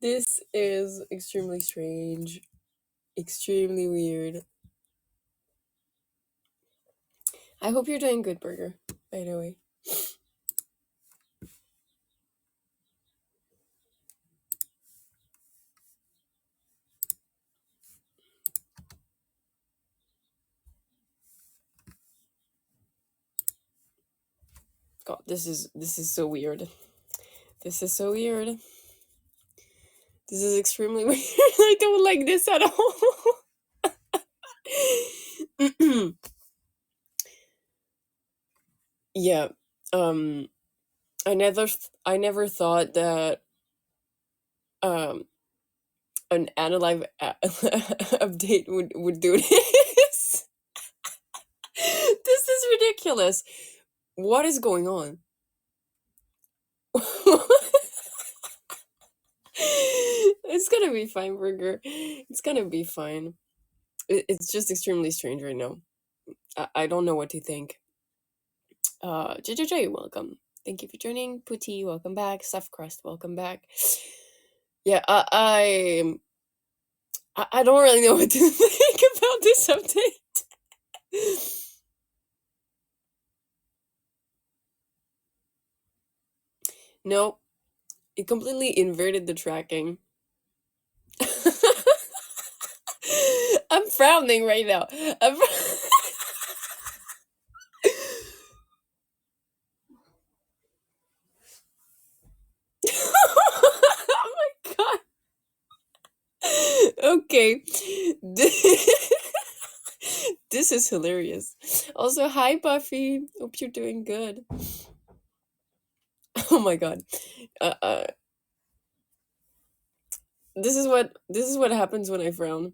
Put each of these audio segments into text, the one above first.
This is extremely strange, extremely weird. I hope you're doing good, Burger, by the way. God, this is so weird. This is so weird. This is extremely weird. I don't like this at all. Yeah. I never thought that um an AniLive update would do this. This is ridiculous. What is going on? It's gonna be fine, Burger. It's gonna be fine. It's just extremely strange right now. I don't know what to think. JJJ, welcome. Thank you for joining. Putty, welcome back. Stuffed Crust, welcome back. Yeah, I don't really know what to think about this update. No, it completely inverted the tracking. I'm frowning right now. Oh my god. Okay. This is hilarious. Also, hi Buffy. Hope you're doing good. Oh my god. This is what happens when I frown.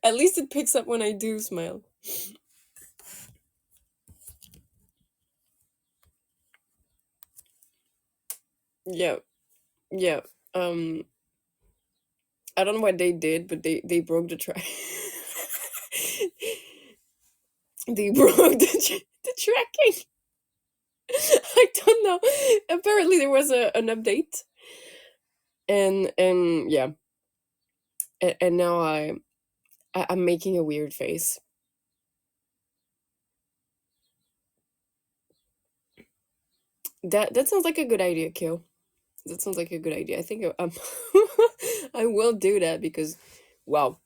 At least it picks up when I do smile. Yeah. Yeah. I don't know what they did, but they broke the track. They broke the tracking. I don't know. Apparently there was an update. And yeah. And now I'm making a weird face. That sounds like a good idea, Kill. That sounds like a good idea. I think I will do that because, wow.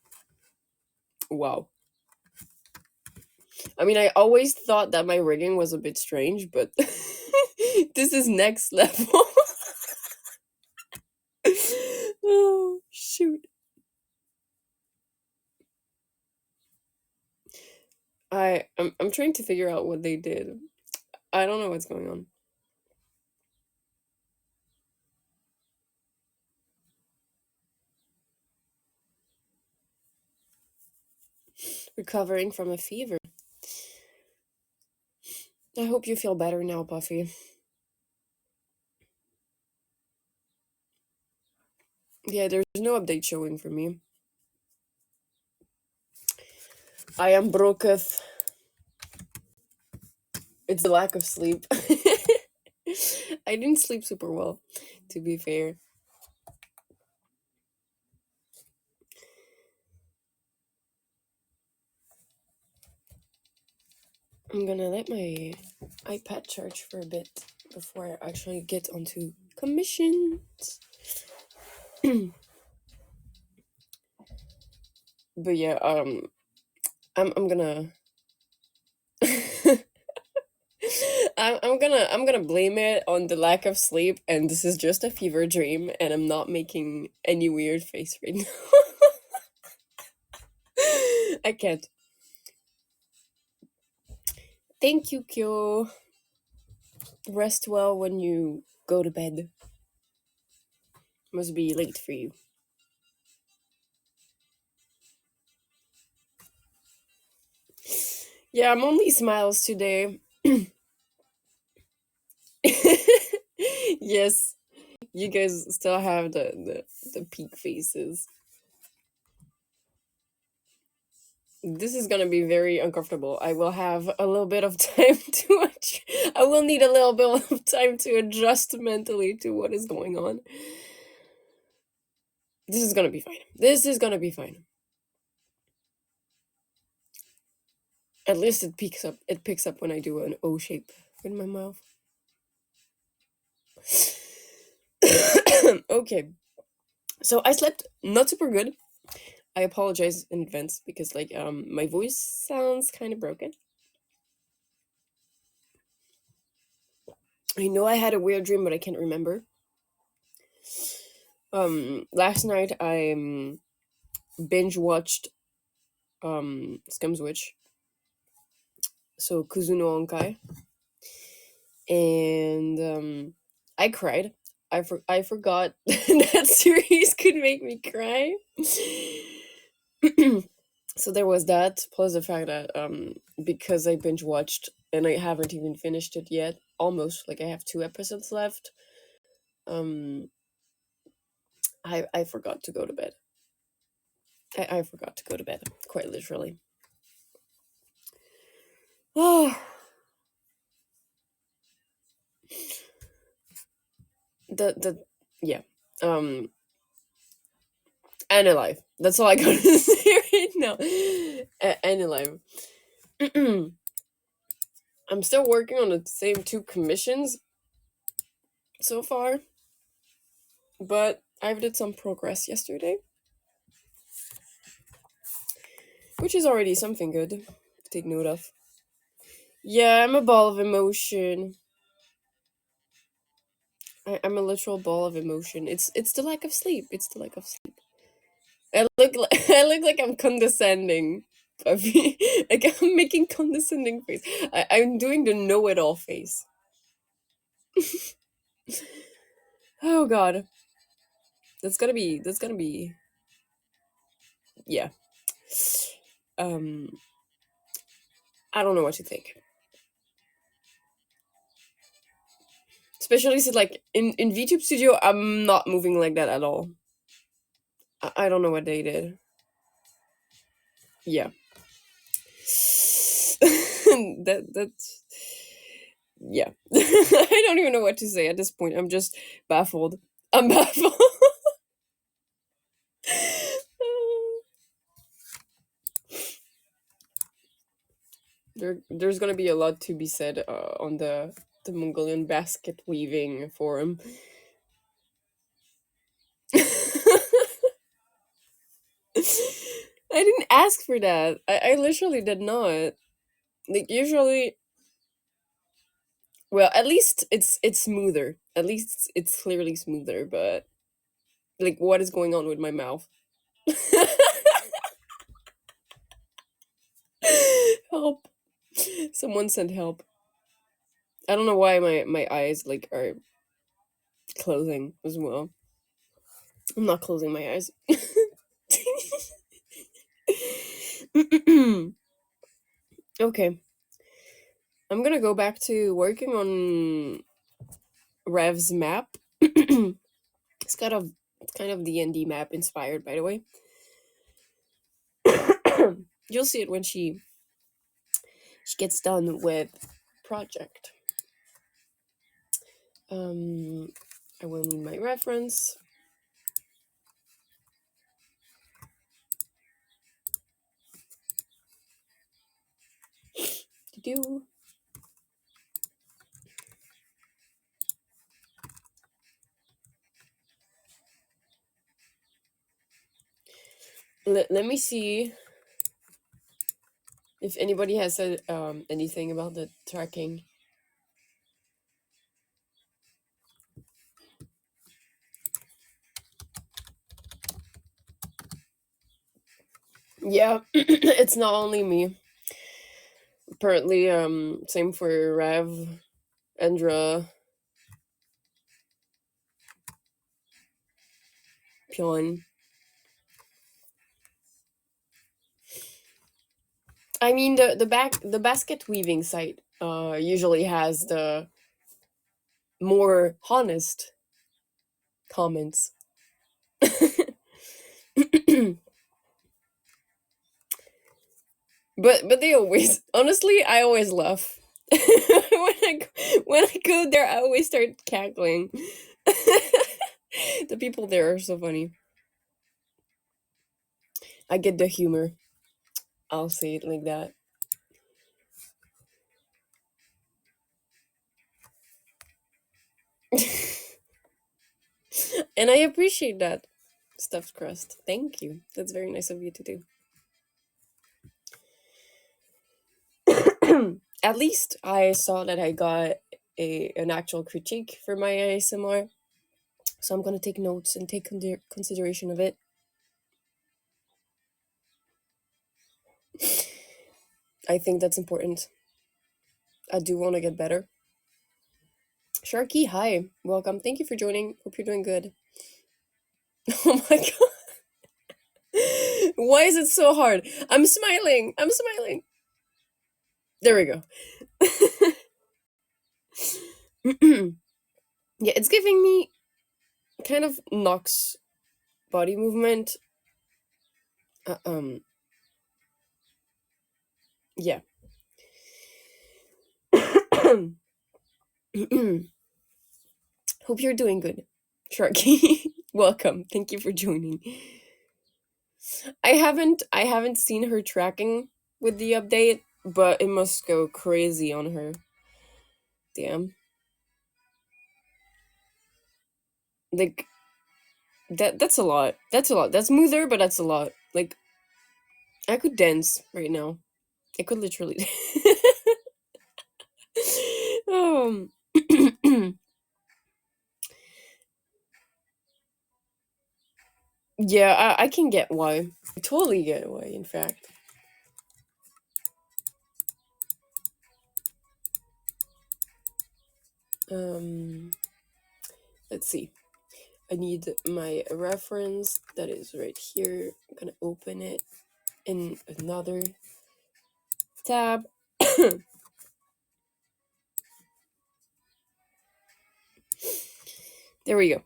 I mean, I always thought that my rigging was a bit strange, but this is next level. Oh, shoot. I'm trying to figure out what they did. I don't know what's going on. Recovering from a fever. I hope you feel better now, Buffy. Yeah, there's no update showing for me. I am broketh. It's the lack of sleep. I didn't sleep super well, to be fair. I'm gonna let my iPad charge for a bit before I actually get onto commissions. But yeah, I'm gonna I'm gonna blame it on the lack of sleep, and this is just a fever dream, and I'm not making any weird face right now. I can't. Thank you, Kyo. Rest well when you go to bed. Must be late for you. Yeah, I'm only smiles today. Yes, you guys still have the peak faces. This is gonna be very uncomfortable. I will have a little bit of time to I will need a little bit of time to adjust mentally to what is going on. This is gonna be fine. This is gonna be fine. At least it picks up. It picks up when I do an O shape in my mouth. Okay, so I slept not super good. I apologize in advance because like my voice sounds kind of broken. I know I had a weird dream, but I can't remember. Last night I binge watched Scum's Witch, so Kuzuno Onkai, and I cried. I forgot that series could make me cry. So there was that, plus the fact that because I binge watched and I haven't even finished it yet, almost, like I have 2 episodes left. I forgot to go to bed. I forgot to go to bed, quite literally. Oh. Yeah. AniLive. That's all I gotta say right now. AniLive. I'm still working on the same 2 commissions so far, but I've did some progress yesterday, which is already something good to take note of. Yeah, I'm a ball of emotion. I'm a literal ball of emotion. It's the lack of sleep. It's the lack of sleep. I look like I'm condescending. Like I'm making condescending face. I'm doing the know-it-all face. Oh god. That's gonna be yeah. I don't know what to think. Especially since like in VTube Studio I'm not moving like that at all. I don't know what they did. Yeah. That's yeah. I don't even know what to say at this point. I'm just baffled. I'm baffled. There's gonna be a lot to be said on the Mongolian basket weaving forum. I didn't ask for that. I literally did not. Like usually, well, at least it's smoother. At least it's clearly smoother. But like, what is going on with my mouth? Help! Someone send help. I don't know why my eyes like are closing as well. I'm not closing my eyes. Okay. I'm gonna go back to working on Rev's map. It's kind of D&D map inspired, by the way. You'll see it when she gets done with project. I will need my reference. Do let me see if anybody has said anything about the tracking. Yeah, it's not only me. Apparently, same for Rev, Endra, Pion. I mean, the basket weaving site usually has the more honest comments. But they always, honestly, I always laugh. When I go there, I always start cackling. The people there are so funny. I get the humor. I'll say it like that. And I appreciate that, stuffed crust. Thank you. That's very nice of you to do. At least I saw that I got an actual critique for my ASMR, so I'm gonna take notes and take consideration of it. I think that's important. I do want to get better. Sharky, hi, welcome. Thank you for joining. Hope you're doing good. Oh my god. Why is it so hard? I'm smiling. I'm smiling. There we go. Yeah, it's giving me kind of Nox body movement. Uh, um, yeah. Hope you're doing good, Sharky. Welcome. Thank you for joining. I haven't seen her tracking with the update, but it must go crazy on her. Damn. Like that's a lot. That's a lot. That's smoother, but that's a lot. Like I could dance right now. I could literally um yeah, I can get why. I totally get why, in fact. Um let's see. I need my reference that is right here. I'm gonna open it in another tab. There we go.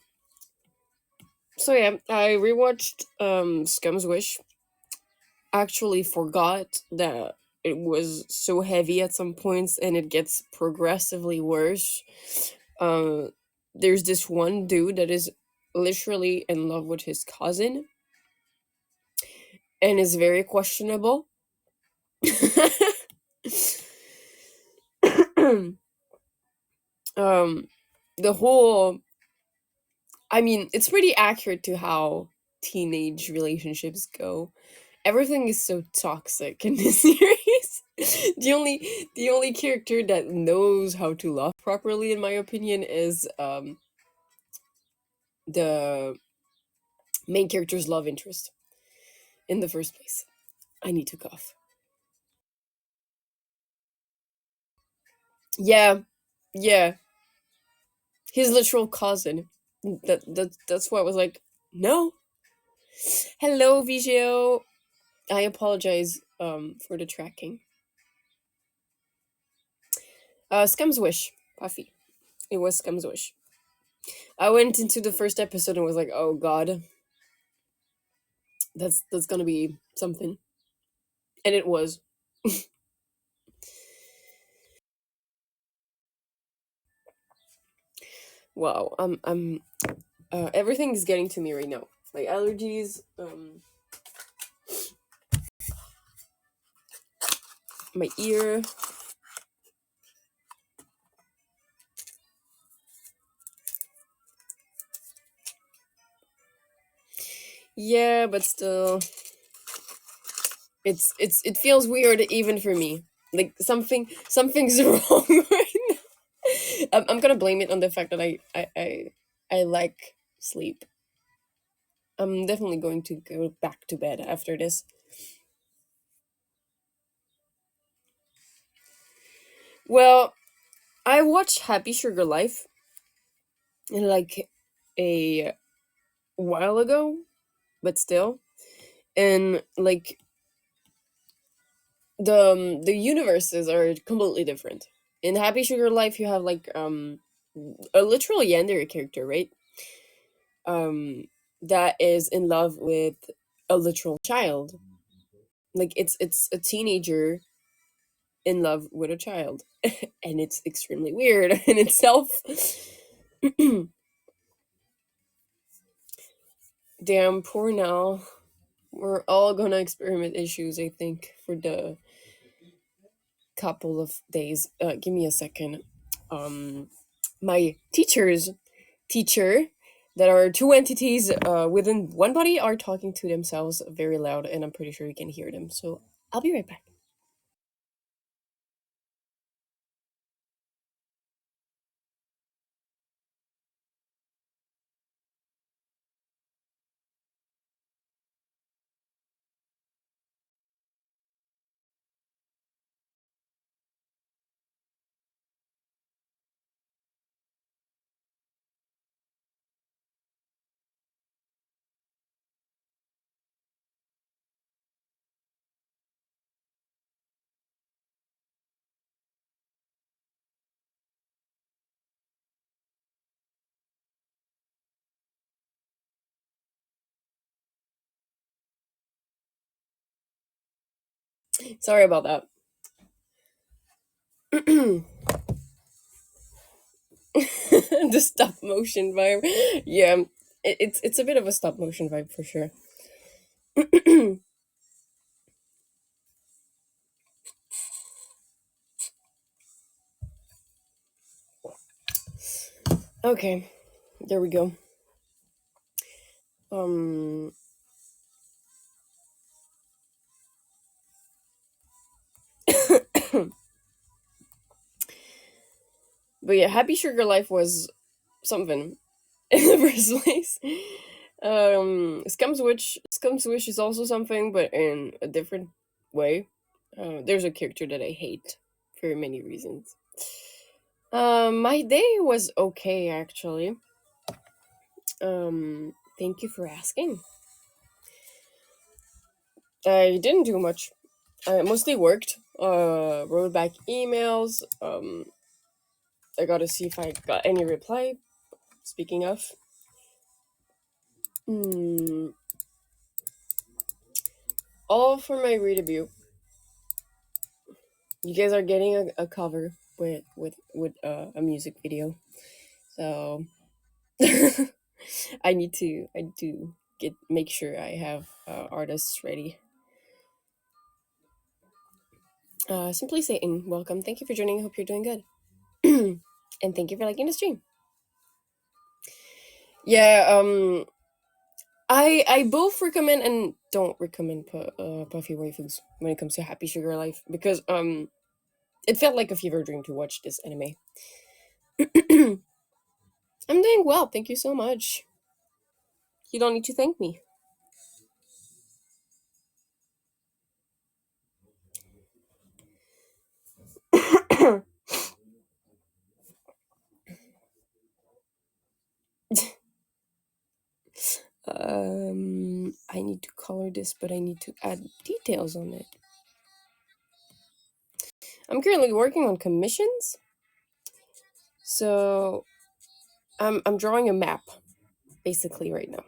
So yeah, I rewatched Scum's Wish. Actually forgot that it was so heavy at some points and it gets progressively worse. Uh, there's this one dude that is literally in love with his cousin and is very questionable. um the whole, I mean, it's pretty accurate to how teenage relationships go. Everything is so toxic in this series. The only character that knows how to love properly, in my opinion, is the main character's love interest in the first place. I need to cough. Yeah, yeah. His literal cousin. That's why I was like, no. Hello, Vigio. I apologize for the tracking. Scum's Wish, Puffy. It was Scum's Wish. I went into the first episode and was like, oh god, that's gonna be something. And it was. Wow. Everything's getting to me right now. Like allergies, my ear. Yeah, but still, it feels weird even for me. Like something's wrong right now. I'm gonna blame it on the fact that I like sleep. I'm definitely going to go back to bed after this. Well, I watched Happy Sugar Life like a while ago, but still, and like the universes are completely different. In Happy Sugar Life, you have like a literal yandere character, right? Um, that is in love with a literal child, Like it's a teenager in love with a child, and it's extremely weird in itself. Damn, poor Nell. We're all gonna experiment issues, I think, for the couple of days. Give me a second. My teacher, that are two entities within one body, are talking to themselves very loud, and I'm pretty sure you can hear them. So I'll be right back. Sorry about that. The stop motion vibe. Yeah, it's a bit of a stop motion vibe for sure. Okay, there we go. Um, but yeah, Happy Sugar Life was something in the first place. Scum Switch is also something, but in a different way. There's a character that I hate for many reasons. My day was okay actually. Thank you for asking. I didn't do much. I mostly worked. Wrote back emails. I gotta see if I got any reply. Speaking of, mm, all for my read review. You guys are getting a cover with a music video. So I need to get make sure I have artists ready. Simply Satan, welcome. Thank you for joining. I hope you're doing good. And thank you for liking the stream. Yeah, I both recommend and don't recommend puffy waifus when it comes to Happy Sugar Life, because it felt like a fever dream to watch this anime. I'm doing well, thank you so much. You don't need to thank me. I need to color this, but I need to add details on it. I'm currently working on commissions, so I'm drawing a map basically right now.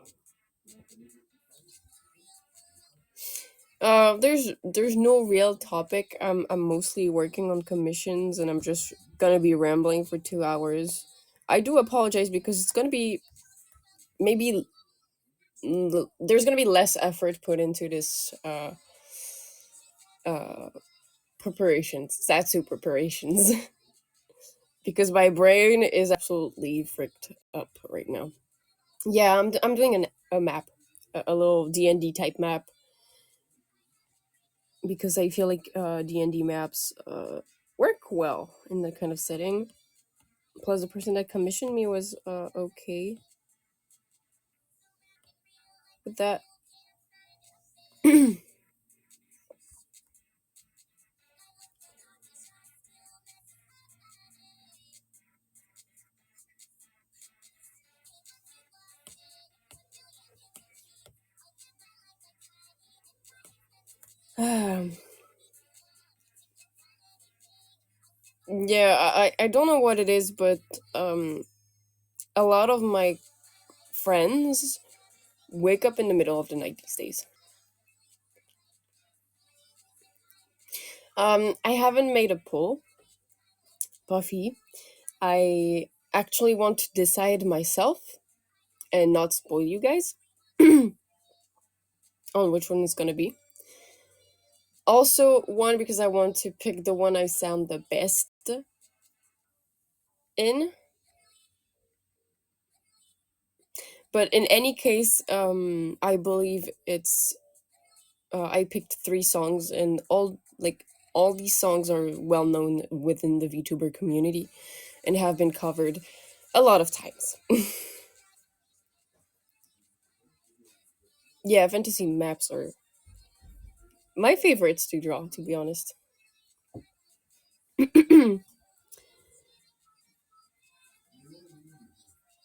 There's no real topic. I'm mostly working on commissions, and I'm just gonna be rambling for 2 hours. I do apologize because it's gonna be maybe there's gonna be less effort put into this uh preparations, Satsu preparations, because my brain is absolutely fricked up right now. Yeah, I'm doing a map, a little D&D type map, because I feel like D&D maps work well in that kind of setting. Plus, the person that commissioned me was okay with that. Um, yeah, I don't know what it is, but a lot of my friends wake up in the middle of the night these days. I haven't made a poll, Buffy. I actually want to decide myself and not spoil you guys on which one it's gonna be. Also, one, because I want to pick the one I sound the best in. But in any case, I believe it's I picked three songs, and all these songs are well known within the Vtuber community and have been covered a lot of times. Yeah, fantasy maps are my favorites to draw, to be honest.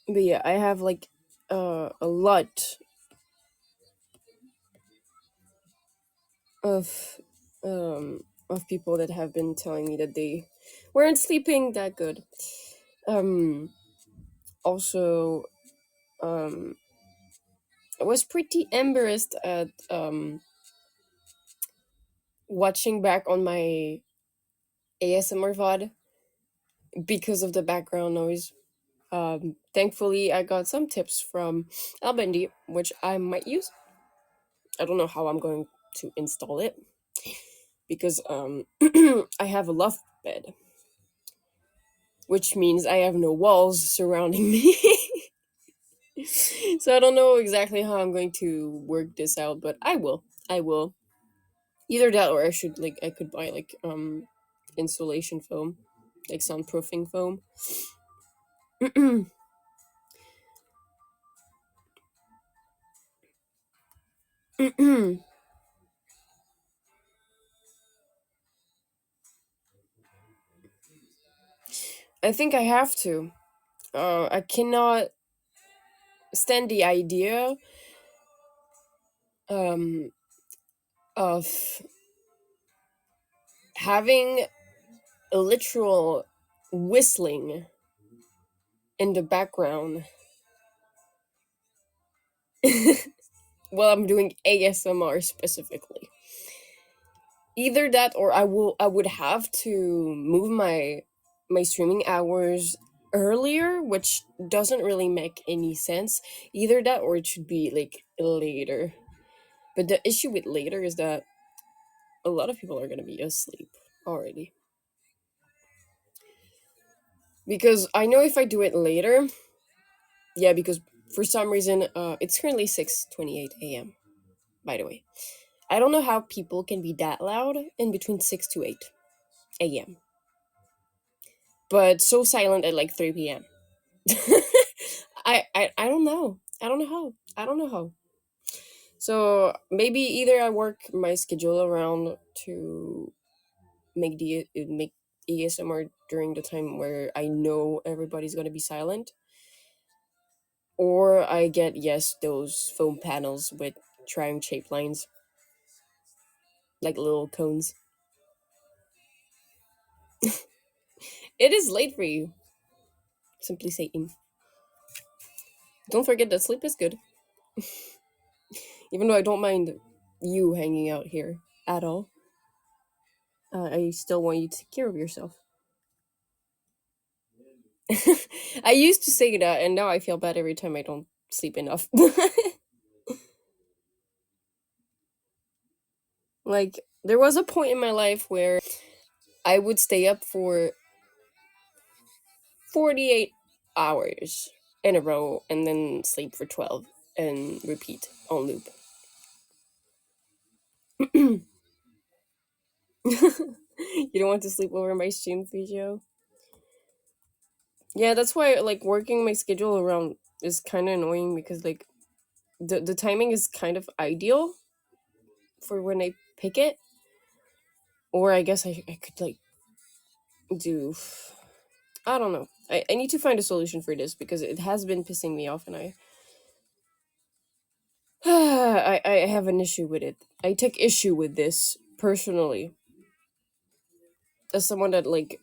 But yeah, I have like a lot of people that have been telling me that they weren't sleeping that good. Um Also, um I was pretty embarrassed at watching back on my ASMR VOD because of the background noise. Thankfully, I got some tips from Albendi, which I might use. I don't know how I'm going to install it because I have a loft bed, which means I have no walls surrounding me. So I don't know exactly how I'm going to work this out, but I will. I will. Either that, or I could buy like insulation foam, like soundproofing foam. I think I have to. I cannot stand the idea um, of having a literal whistling in the background while I'm doing ASMR specifically. Either that, or I would have to move my streaming hours earlier, which doesn't really make any sense. Either that, or it should be like later. But the issue with later is that a lot of people are gonna be asleep already. Because I know if I do it later, yeah, because for some reason, it's currently 6:28 a.m. By the way, I don't know how people can be that loud in between 6 to 8 a.m. but so silent at like 3 p.m. I don't know. I don't know how. I don't know how. So maybe either I work my schedule around to make ASMR during the time where I know everybody's gonna be silent, or I get, yes, those foam panels with triangle shaped lines, like little cones. It is late for you, simply saying. Don't forget that sleep is good, even though I don't mind you hanging out here at all. I still want you to take care of yourself. I used to say that, and now I feel bad every time I don't sleep enough. Like, there was a point in my life where I would stay up for 48 hours in a row and then sleep for 12 and repeat on loop. You don't want to sleep over my stream video? Yeah, that's why like working my schedule around is kind of annoying because like the timing is kind of ideal for when I pick it. Or I guess I could like do, I don't know. I need to find a solution for this because it has been pissing me off, and I I have an issue with it. I take issue with this personally. As someone that like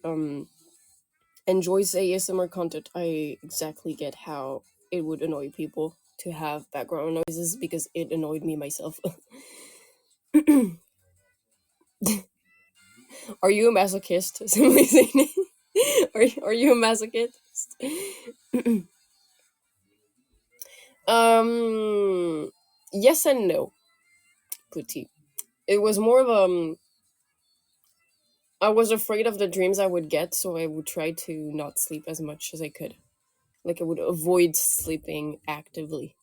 enjoys ASMR content, I exactly get how it would annoy people to have background noises because it annoyed me myself. Are you a masochist? Simply saying, are you a masochist? um, yes and no, Puti. It was more of I was afraid of the dreams I would get, so I would try to not sleep as much as I could. Like I would avoid sleeping actively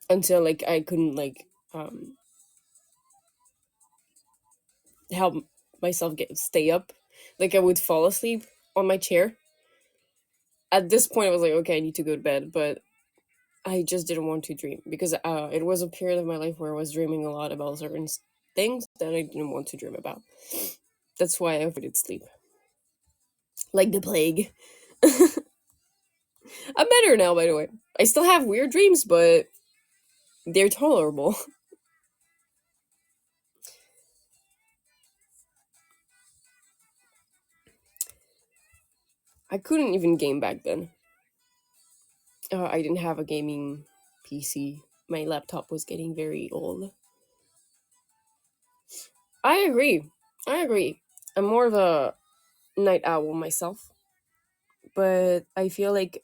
until like I couldn't like help myself get stay up. Like I would fall asleep on my chair. At this point, I was like, okay, I need to go to bed, but I just didn't want to dream because it was a period of my life where I was dreaming a lot about certain things that I didn't want to dream about. That's why I avoided sleep, like the plague. I'm better now, by the way. I still have weird dreams, but they're tolerable. I couldn't even game back then. I didn't have a gaming PC. My laptop was getting very old. I agree. I agree. I'm more of a night owl myself, but I feel like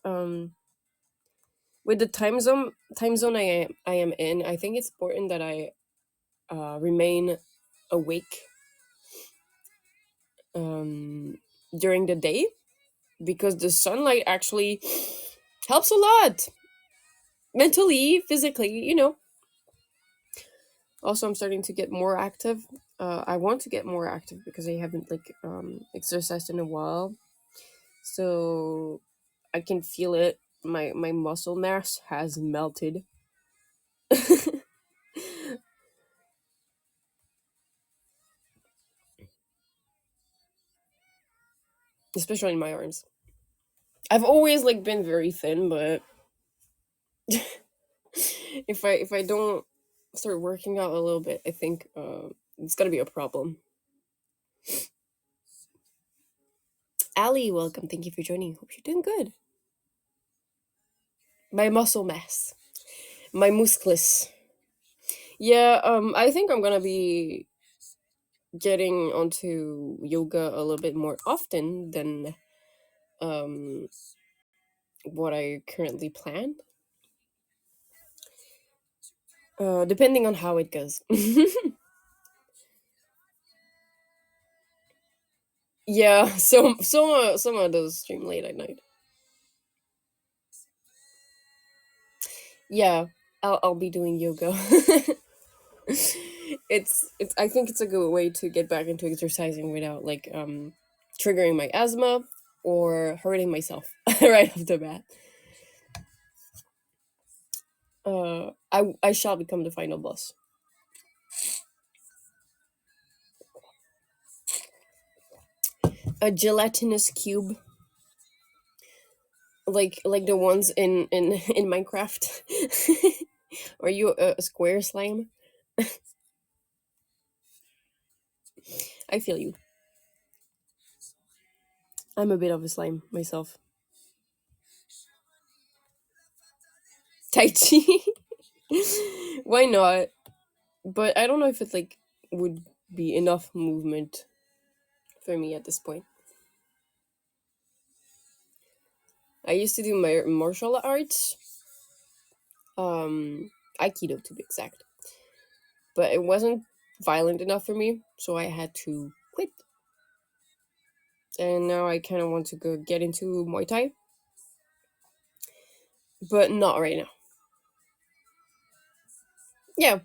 with the time zone I am in, I think it's important that I remain awake um during the day because the sunlight actually helps a lot mentally, physically, Also, I'm starting to get more active. I want to get more active because I haven't like exercised in a while. So I can feel it. My muscle mass has melted, especially in my arms. I've always like been very thin, but if I don't start working out a little bit, I think it's gonna be a problem. Ali, welcome. Thank you for joining. Hope you're doing good. My muscle mass, my muscles. Yeah, I think I'm gonna be getting onto yoga a little bit more often than um what I currently plan. Depending on how it goes. Yeah, some of those stream late at night. Yeah, I'll be doing yoga. It's I think it's a good way to get back into exercising without like triggering my asthma or hurting myself right off the bat. I shall become the final boss. A gelatinous cube, like the ones in Minecraft. Are you a square slime? I feel you. I'm a bit of a slime myself. Tai Chi. Why not? But I don't know if it like would be enough movement for me at this point. I used to do my martial arts, um, Aikido to be exact, but it wasn't violent enough for me, so I had to quit. And now I kind of want to go get into Muay Thai, but not right now. Yeah.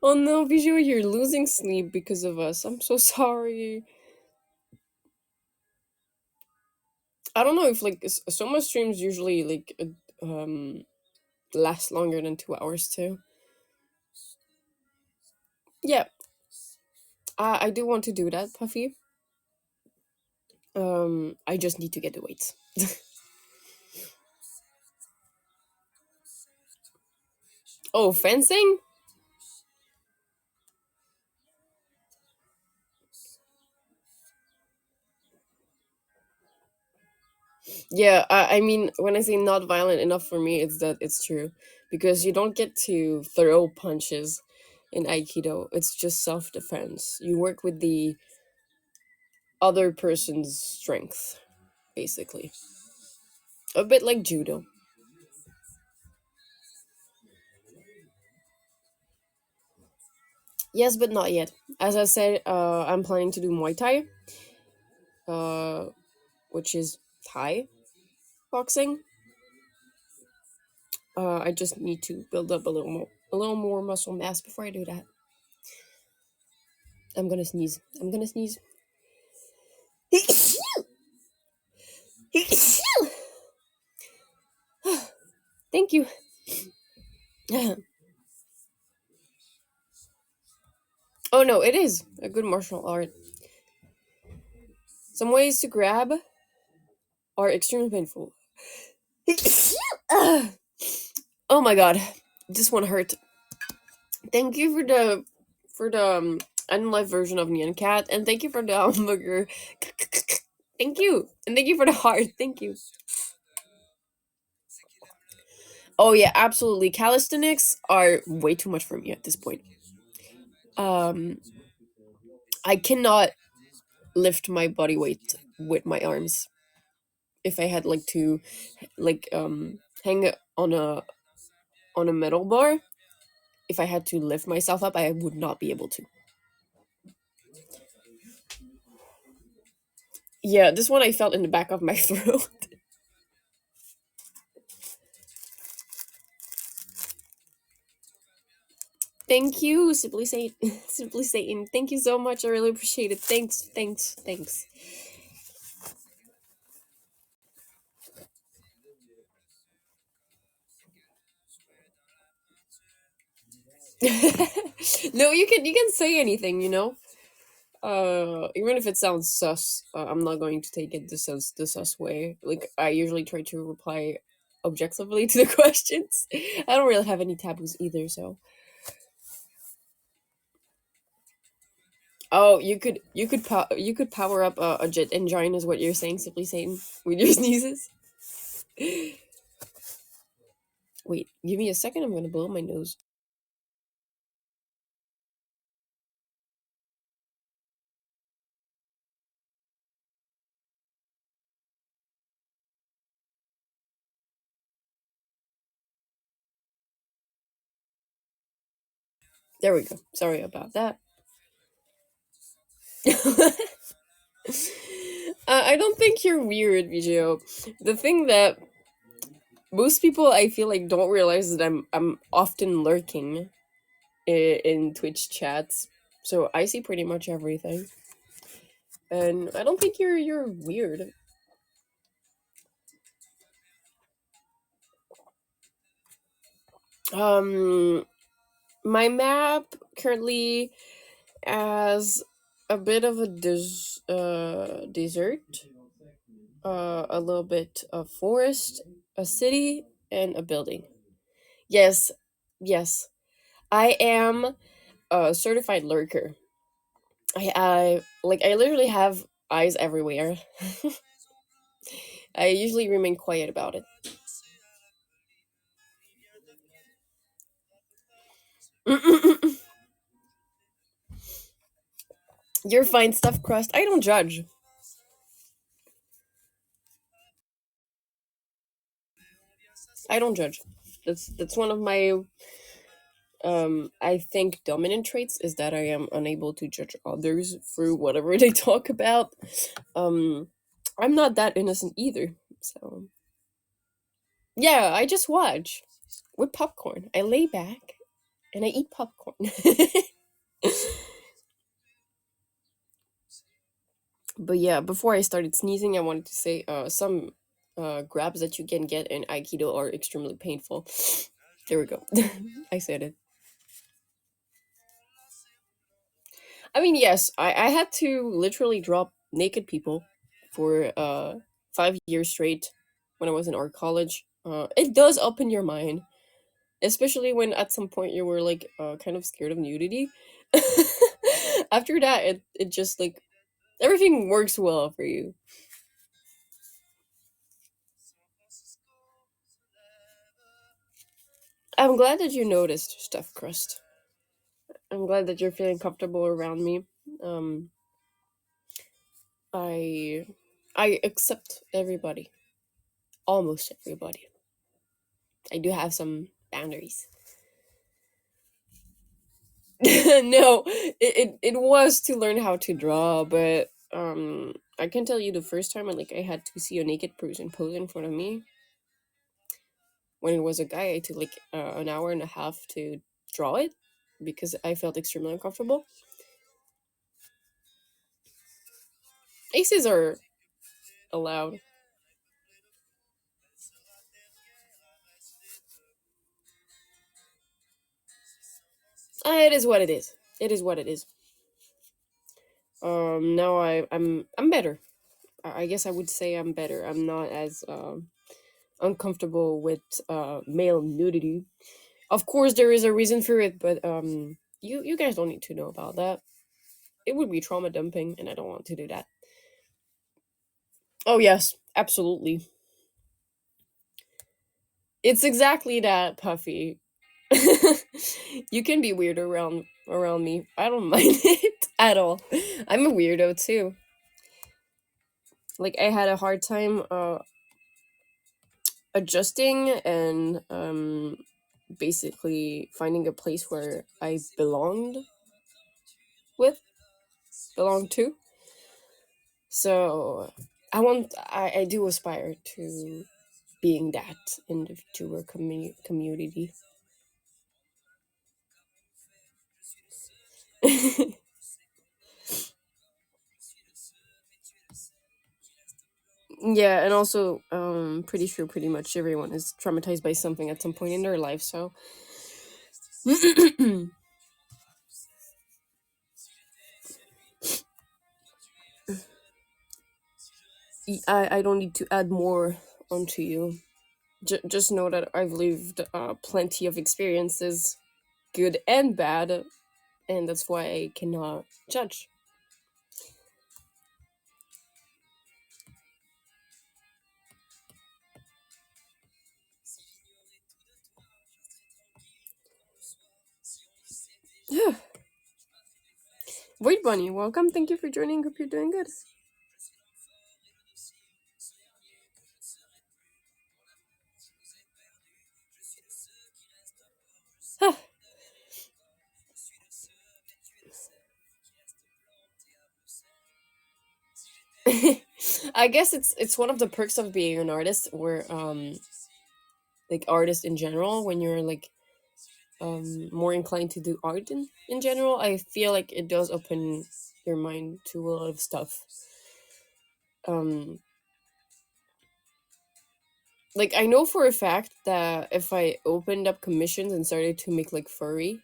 Oh no, Bijou, you're losing sleep because of us. I'm so sorry. I don't know if like Soma streams usually like last longer than 2 hours too. Yeah, I do want to do that, Puffy. I just need to get the weights. Oh, fencing? Yeah, I mean, when I say not violent enough for me, it's that it's true. Because you don't get to throw punches in Aikido. It's just self defense. You work with the other person's strength, basically. A bit like judo. Yes, but not yet. As I said, I'm planning to do Muay Thai, uh, which is Thai boxing. I just need to build up a little more muscle mass before I do that. I'm gonna sneeze. I'm gonna sneeze. Thank you. Oh no, it is a good martial art. Some ways to grab are extremely painful. Oh my god, this one hurt. Thank you for the unlive version of Nyan Cat, and thank you for the hamburger. Thank you, and thank you for the heart. Thank you. Oh yeah, absolutely. Calisthenics are way too much for me at this point. Um, I cannot lift my body weight with my arms. If I had like to hang it on a metal bar, if I had to lift myself up, I would not be able to. Yeah, this one I felt in the back of my throat. Thank you, Simply Satan. Simply Satan. Thank you so much. I really appreciate it. Thanks, thanks, thanks. No, you can say anything, you know. Even if it sounds sus, I'm not going to take it the sus way. Like I usually try to reply objectively to the questions. I don't really have any taboos either, so. Oh, you could power up a jet engine is what you're saying, Simply Satan, with your sneezes. Wait, give me a second. I'm gonna blow my nose. There we go. Sorry about that. I don't think you're weird, Vijay. The thing that most people I feel like don't realize is that I'm often lurking in Twitch chats, so I see pretty much everything, and I don't think you're weird. Um, my map currently has a bit of a desert, a little bit of forest, a city, and a building. Yes, yes, I am a certified lurker. I literally have eyes everywhere. I usually remain quiet about it. You're fine, stuffed crust. I don't judge. I don't judge. That's one of my I think dominant traits is that I am unable to judge others through whatever they talk about. Um I'm not that innocent either. So yeah, I just watch with popcorn. I lay back and I eat popcorn. But yeah, before I started sneezing, I wanted to say some grabs that you can get in Aikido are extremely painful. There we go. I said it. I mean, yes, I had to literally drop naked people for 5 years straight when I was in art college. It does open your mind, especially when at some point you were like kind of scared of nudity. After that, it just like everything works well for you. I'm glad that you noticed, Stuff Crust. I'm glad that you're feeling comfortable around me. Um, I I accept everybody, almost everybody. I do have some boundaries. No, it was to learn how to draw, but I can tell you the first time I had to see a naked person pose in front of me when it was a guy. I took like an hour and a half to draw it because I felt extremely uncomfortable. Aces are allowed. It is what it is. It is what it is. Now I'm better. I guess I would say I'm better. I'm not as uncomfortable with male nudity. Of course, there is a reason for it, but you guys don't need to know about that. It would be trauma dumping, and I don't want to do that. Oh yes, absolutely. It's exactly that, Puffy. You can be weird around me. I don't mind it at all. I'm a weirdo too. Like I had a hard time adjusting and basically finding a place where I with belonged to. So I do aspire to being that in the Vtuber community. Yeah, and also pretty sure pretty much everyone is traumatized by something at some point in their life, so I don't need to add more onto you. Just know that I've lived plenty of experiences, good and bad, and that's why I cannot judge. Void Bunny, welcome. Thank you for joining. Hope you're doing good. I guess it's one of the perks of being an artist, or like artist in general. When you're like more inclined to do art in general, I feel like it does open your mind to a lot of stuff. Um, like I know for a fact that if I opened up commissions and started to make like furry,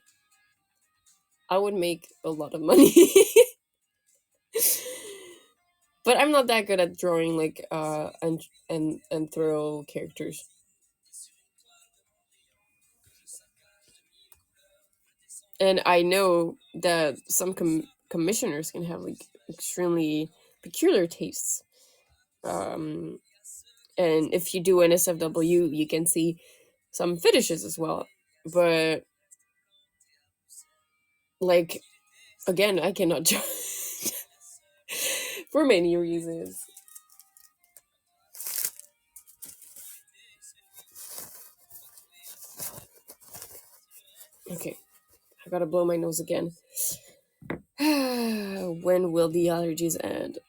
I would make a lot of money. But I'm not that good at drawing like and throw characters. And I know that some commissioners can have like extremely peculiar tastes. Um, and if you do NSFW, you can see some fetishes as well. But like again, I cannot judge for many reasons. Okay, I gotta blow my nose again. When will the allergies end?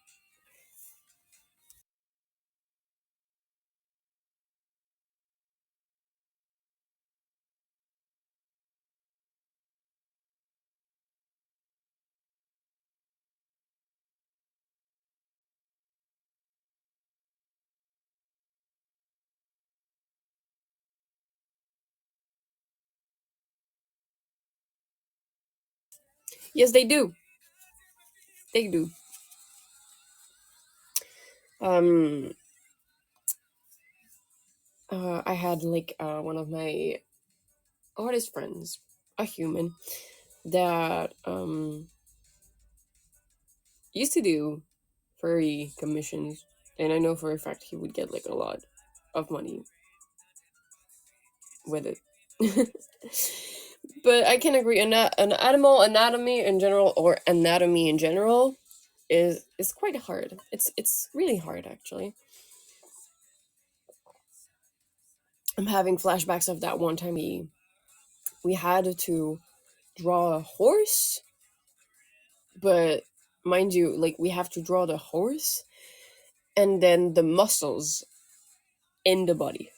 Yes, they do. They do. Um, I had like one of my artist friends, a human, that used to do furry commissions, and I know for a fact he would get like a lot of money with it. But I can agree, an animal anatomy in general, or anatomy in general, is quite hard. It's really hard, actually. I'm having flashbacks of that one time we had to draw a horse, but mind you, like, we have to draw the horse and then the muscles in the body.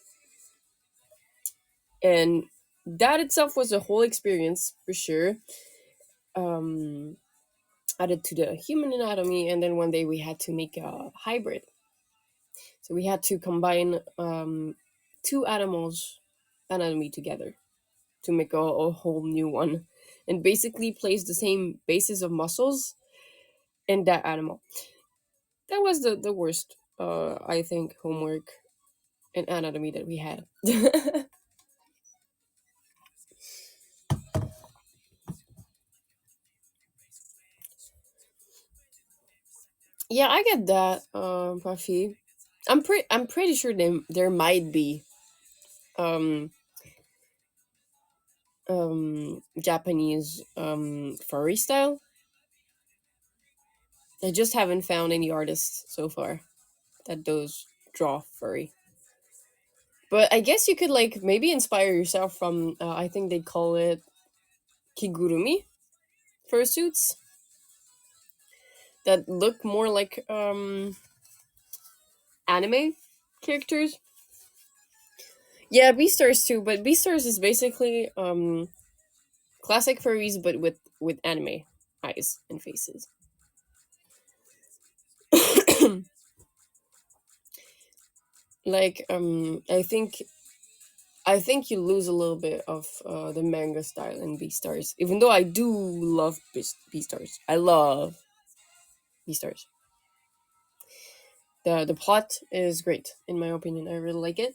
And that itself was a whole experience for sure. Um Added to the human anatomy, and then one day we had to make a hybrid. So we had to combine two animals anatomy together to make a whole new one, and basically place the same basis of muscles in that animal. That was the worst, I think, homework in anatomy that we had. Yeah, I get that, Puffy. I'm pretty sure there might be um Japanese furry style. I just haven't found any artists so far that those draw furry. But I guess you could, like, maybe inspire yourself from, I think they call it kigurumi fursuits that look more like anime characters. Yeah, Beastars too, but Beastars is basically classic furries but with anime eyes and faces. Like, I think you lose a little bit of the manga style in Beastars, even though I do love Beastars. I love Beastars. The plot is great in my opinion. I really like it.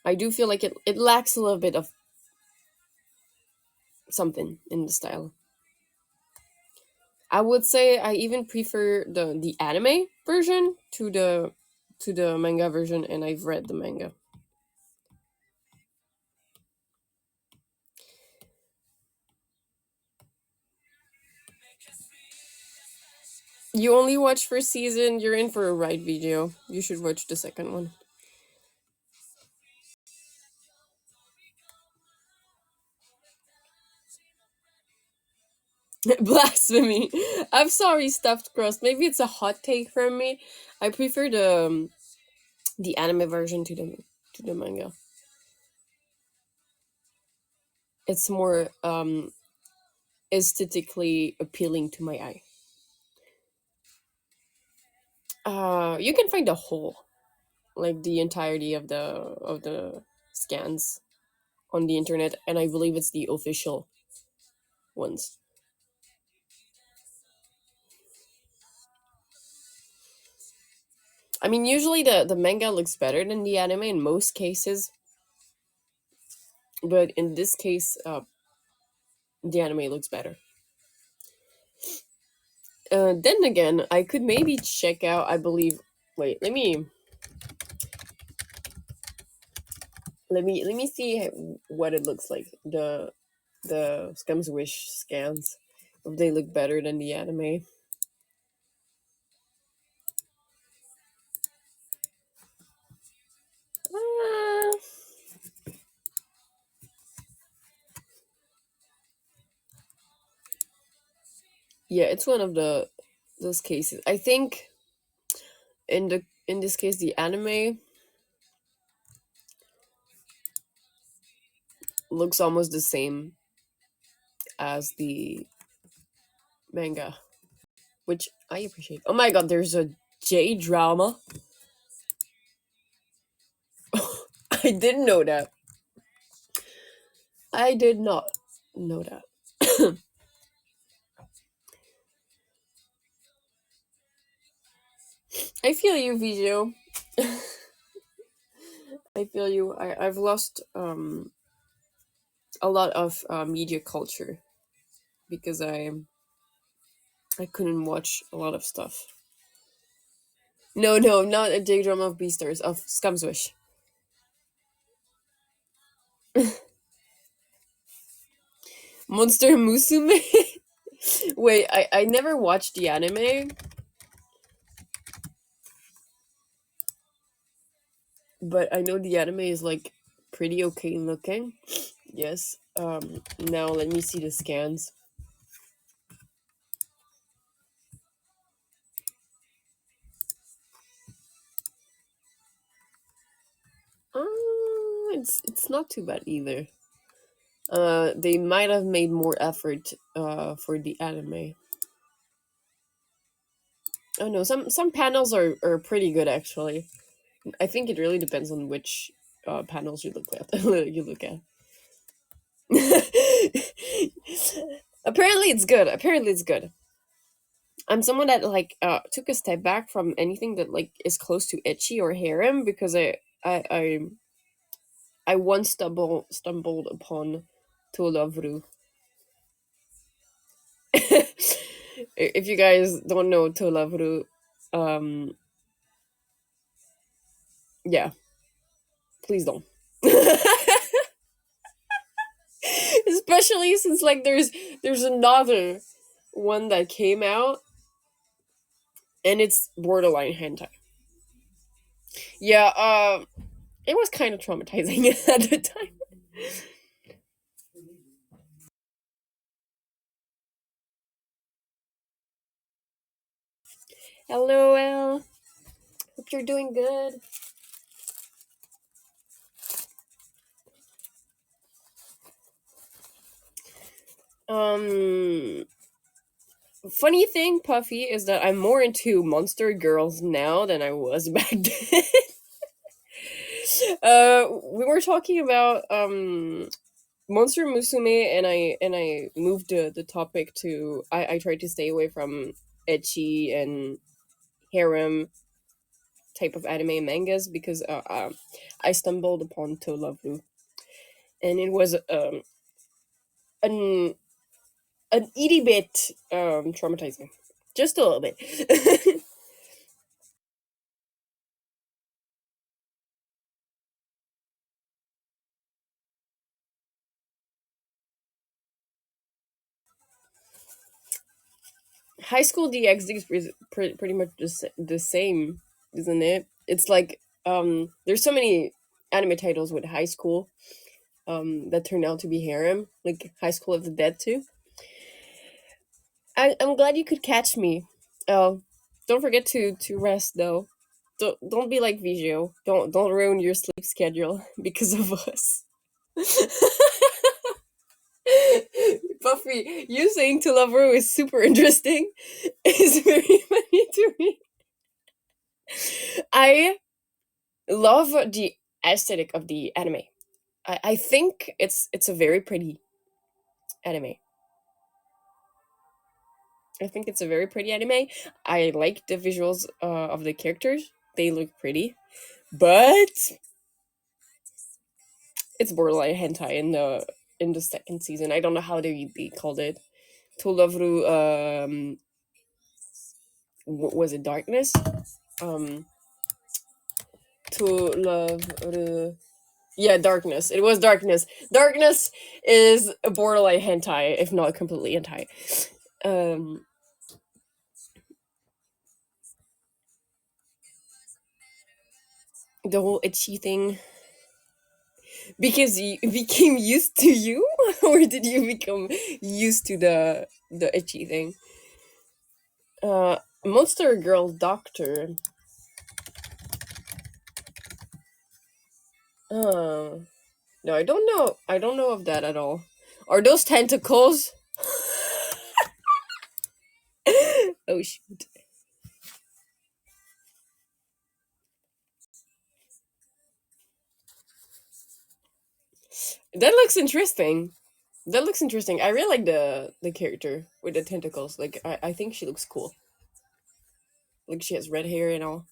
I do feel like it lacks a little bit of something in the style. I would say I even prefer the anime version to the manga version, and I've read the manga. You only watch first season, you're in for a ride video. You should watch the second one. Blasphemy. I'm sorry, stuffed crust. Maybe it's a hot take from me. I prefer the anime version to the manga. It's more aesthetically appealing to my eye. You can find the whole, like, the entirety of the scans on the internet, and I believe it's the official ones. I mean, usually the manga looks better than the anime in most cases, but in this case, the anime looks better. Then again, I could maybe check out. I believe. Wait, let me see what it looks like. The Scum's Wish scans, if they look better than the anime. Uh, yeah, it's one of those cases. I think in this case, the anime looks almost the same as the manga, which I appreciate. Oh my god, there's a J drama. I didn't know that. I did not know that. I feel you, Vijay. I feel you. I've lost a lot of media culture because I couldn't watch a lot of stuff. No, no, not a J drama of Beastars, of Scum's Wish. Monster Musume. Wait, I never watched the anime, but I know the anime is like pretty okay looking. Yes. Now let me see the scans. It's not too bad either. They might have made more effort for the anime. Oh no, some panels are pretty good actually. I think it really depends on which panels you look at. You look at. Apparently it's good. Apparently it's good. I'm someone that like took a step back from anything that like is close to ecchi or harem because I once stumbled upon Tolavru. If you guys don't know Tolavru, um, yeah, please don't. Especially since like there's another one that came out and it's borderline hentai. Yeah, it was kind of traumatizing at the time. LOL. Hope you're doing good. Um, Funny thing, Puffy, is that I'm more into monster girls now than I was back then. We were talking about Monster Musume, and I moved the topic to I tried to stay away from ecchi and harem type of anime and mangas because I stumbled upon To Love Lu, and it was an an itty bit traumatizing, just a little bit. High School DxD is pretty much just the same, isn't it? It's like there's so many anime titles with high school that turned out to be harem, like High School of the Dead too. I'm glad you could catch me. Oh, don't forget to rest though. Don't be like Vijio. Don't ruin your sleep schedule because of us. Buffy, you saying to love her is super interesting. It's very funny to me. I love the aesthetic of the anime. I think it's a very pretty anime. I think it's a very pretty anime. I like the visuals of the characters. They look pretty, but it's borderline hentai in the second season. I don't know how they called it. To Lovru, was it darkness? Um, to Lovru, yeah, darkness. It was darkness. Darkness is a borderline hentai, if not completely hentai. Um, the whole itchy thing because you became used to you, or did you become used to the itchy thing? Monster Girl Doctor. Uh, no, I don't know. I don't know of that at all. Are those tentacles? Oh shoot! That looks interesting. That looks interesting. I really like the character with the tentacles. Like I think she looks cool. Like she has red hair and all.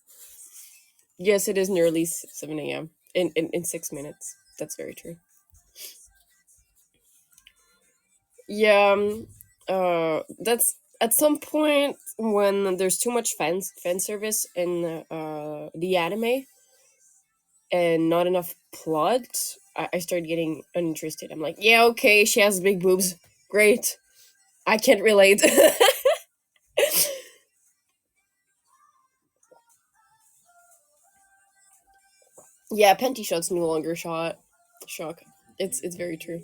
Yes, it is nearly 7 a.m. In 6 minutes. That's very true. Yeah, that's at some point when there's too much fan service in the anime, and not enough plot, I started getting uninterested. I'm like, yeah, okay, she has big boobs. Great. I can't relate. Yeah, panty shot's no longer shot. Shock. It's very true.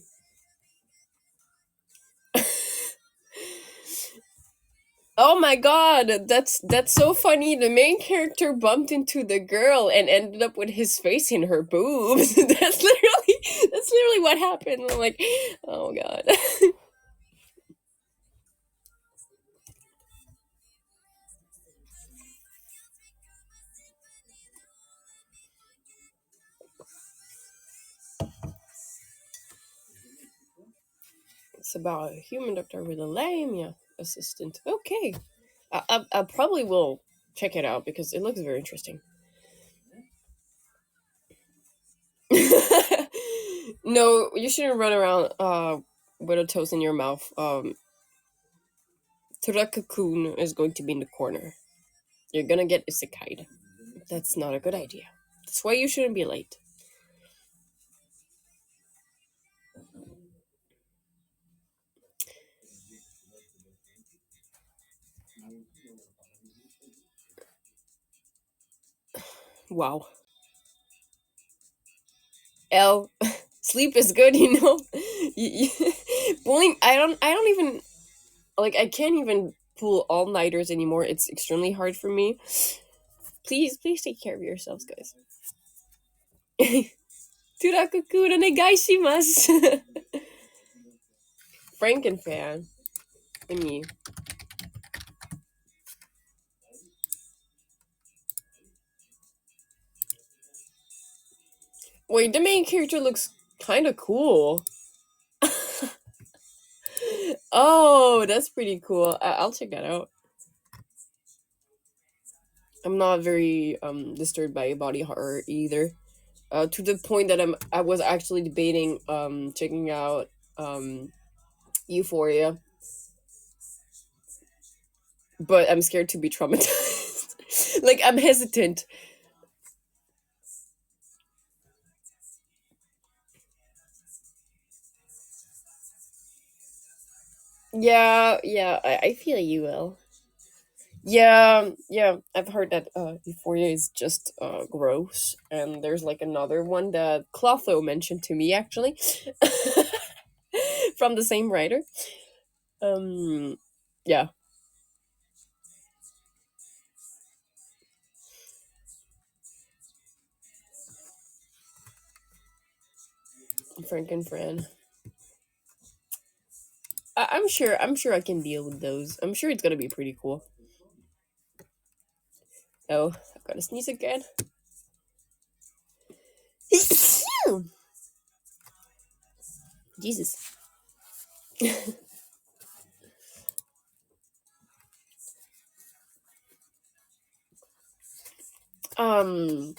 Oh my god, that's so funny. The main character bumped into the girl and ended up with his face in her boobs. That's literally what happened. I'm like, oh god. It's about a human doctor with a lame, yeah, assistant. Okay, I probably will check it out because it looks very interesting. No, you shouldn't run around with a toast in your mouth. Turakakun is going to be in the corner. You're gonna get isekai'd. That's not a good idea. That's why you shouldn't be late. Wow. L. Sleep is good, you know. Pulling. I don't even like. I can't even pull all nighters anymore. It's extremely hard for me. Please take care of yourselves, guys. Turakakura negaishimasu. Frankenfan. I mean, wait, the main character looks kind of cool. Oh, that's pretty cool. I'll check that out. I'm not very disturbed by body horror either. To the point that I was actually debating checking out Euphoria, but I'm scared to be traumatized. Like I'm hesitant. Yeah, I feel you will. Yeah, I've heard that Euphoria is just gross, and there's like another one that Clotho mentioned to me actually, from the same writer. Um, yeah, Frank and Fran. I'm sure I can deal with those. I'm sure it's gonna be pretty cool. Oh, I've got to sneeze again. Jesus. Um,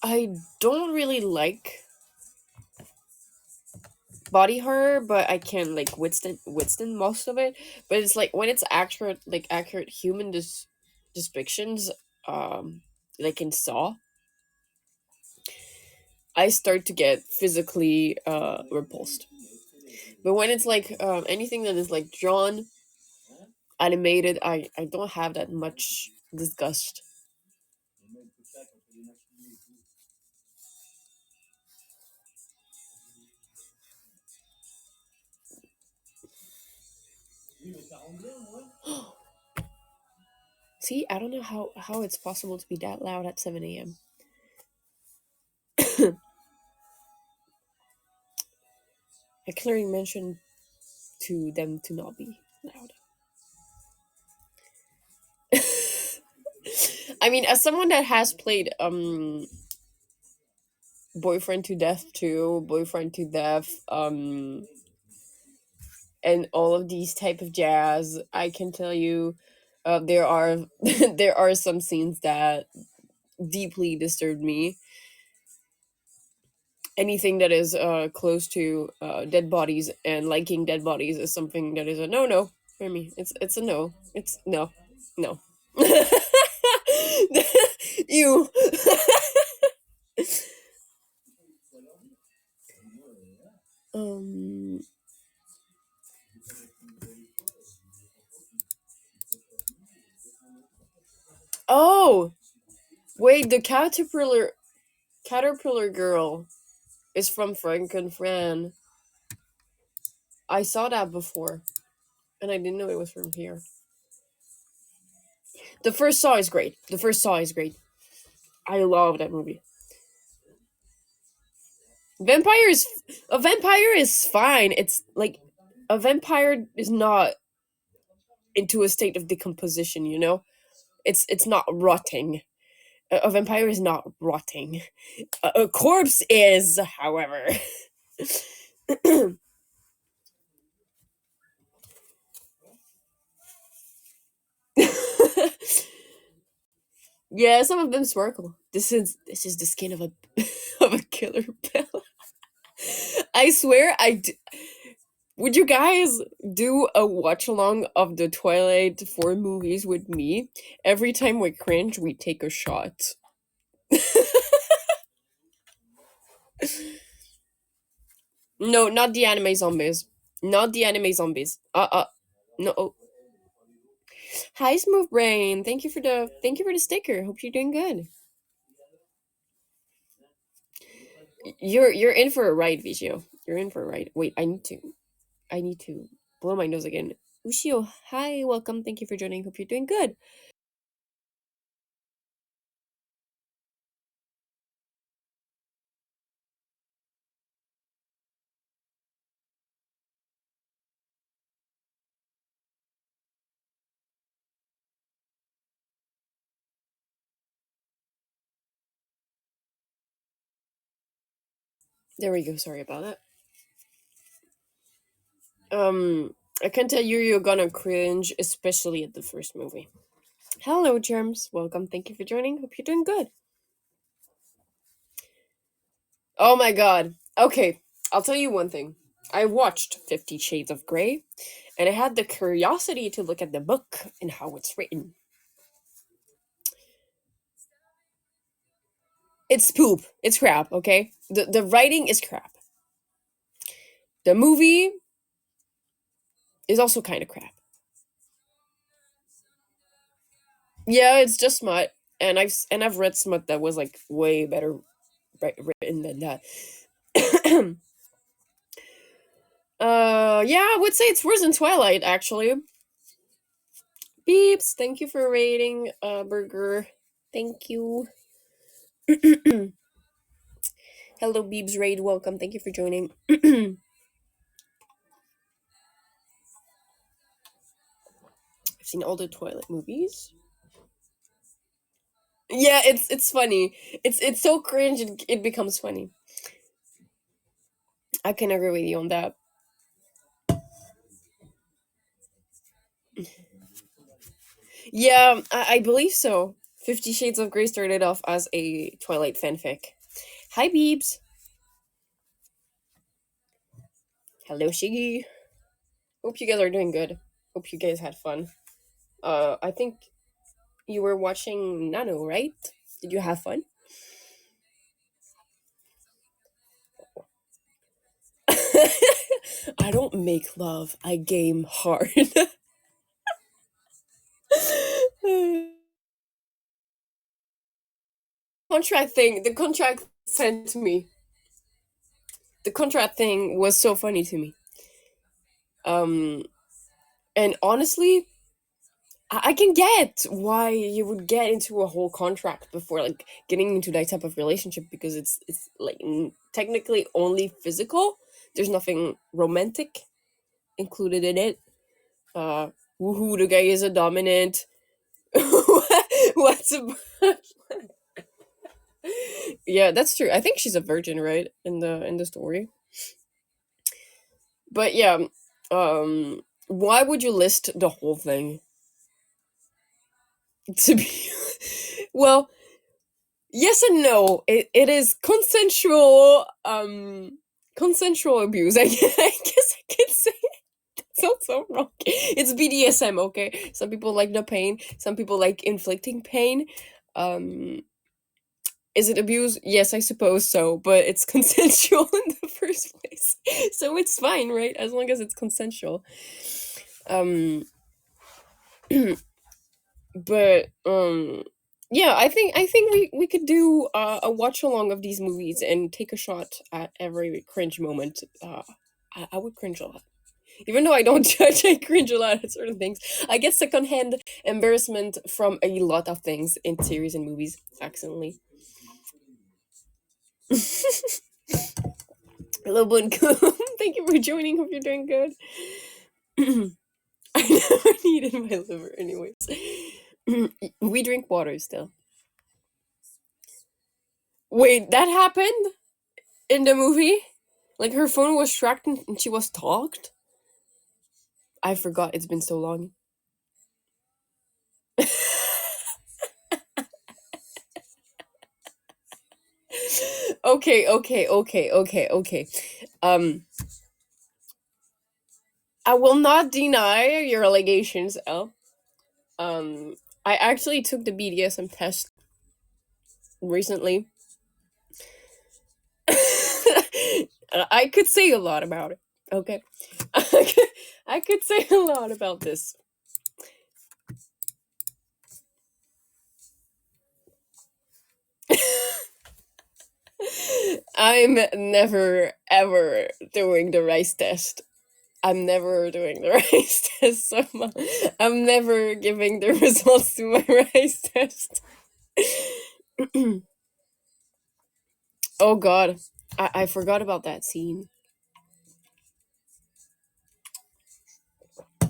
I don't really like body horror, but I can like withstand most of it. But it's like when it's accurate human depictions, like in Saw, I start to get physically repulsed. But when it's like anything that is like drawn, animated, I don't have that much disgust. See, I don't know how it's possible to be that loud at 7 a.m. I clearly mentioned to them to not be loud. I mean, as someone that has played Boyfriend to Death 2, Boyfriend to Death, and all of these type of jazz, I can tell you there are there are some scenes that deeply disturb me. Anything that is close to dead bodies and liking dead bodies is something that is a no for me. It's a no. It's no. No. You. Um. Oh, wait, the caterpillar girl is from Frank and Fran. I saw that before, and I didn't know it was from here. The first Saw is great. The first Saw is great. I love that movie. Vampire is a vampire is fine. It's like a vampire is not into a state of decomposition. You know, it's not rotting. A vampire is not rotting. A corpse is, however. Yeah, some of them sparkle. This is the skin of a of a killer bell. I swear, would you guys do a watch along of the Twilight 4 movies with me? Every time we cringe, we take a shot. No, not the anime zombies. Not the anime zombies. No. Oh. Hi, Smooth Brain. Thank you for the sticker. Hope you're doing good. You're in for a ride, Vijio. You're in for a ride. Wait, I need to blow my nose again. Ushio, hi, welcome. Thank you for joining. Hope you're doing good. There we go. Sorry about that. I can tell you're gonna cringe, especially at the first movie. Hello, Germs. Welcome. Thank you for joining. Hope you're doing good. Oh my god. Okay, I'll tell you one thing. I watched 50 Shades of Grey, and I had the curiosity to look at the book and how it's written. It's poop. It's crap, okay? The writing is crap. The movie is also kind of crap. Yeah, it's just smut, and I've read smut that was like way better written than that. Yeah, I would say it's worse than Twilight, actually. Beeps, thank you for rating, Burger. Thank you. Hello, Beebs Raid. Welcome. Thank you for joining. I've seen all the Twilight movies. Yeah, it's funny. It's so cringe. It becomes funny. I can agree with you on that. Yeah, I believe so. 50 Shades of Grey started off as a Twilight fanfic. Hi, Beebs. Hello, Shiggy. Hope you guys are doing good. Hope you guys had fun. I think you were watching Nano, right? Did you have fun? I don't make love. I game hard. The contract sent me. The contract thing was so funny to me. Um, and honestly, I can get why you would get into a whole contract before like getting into that type of relationship because it's like technically only physical. There's nothing romantic included in it. Uh, woohoo! The guy is a dominant. What's a Yeah, that's true. I think she's a virgin, right? In the story. But yeah, why would you list the whole thing? To be well, yes and no. It is consensual abuse. I guess I can say it. Sounds so wrong. It's BDSM, okay? Some people like the pain, some people like inflicting pain. Um Is it abuse? Yes, I suppose so, but it's consensual in the first place. So it's fine, right? As long as it's consensual. Um but yeah, I think we could do a watch along of these movies and take a shot at every cringe moment. I would cringe a lot. Even though I don't judge, I cringe a lot at certain things. I get secondhand embarrassment from a lot of things in series and movies, accidentally. Hello, Bunkum. Thank you for joining. Hope you're doing good. I never needed my liver, anyways. We drink water still. Wait, that happened in the movie? Like her phone was tracked and she was talked? I forgot. It's been so long. Okay. Um, I will not deny your allegations, El. Um, I actually took the BDSM test recently. I could say a lot about it. Okay, I could say a lot about this. I'm never ever doing the rice test. I'm never doing the rice test. I'm never giving the results to my rice test. Oh God, I forgot about that scene.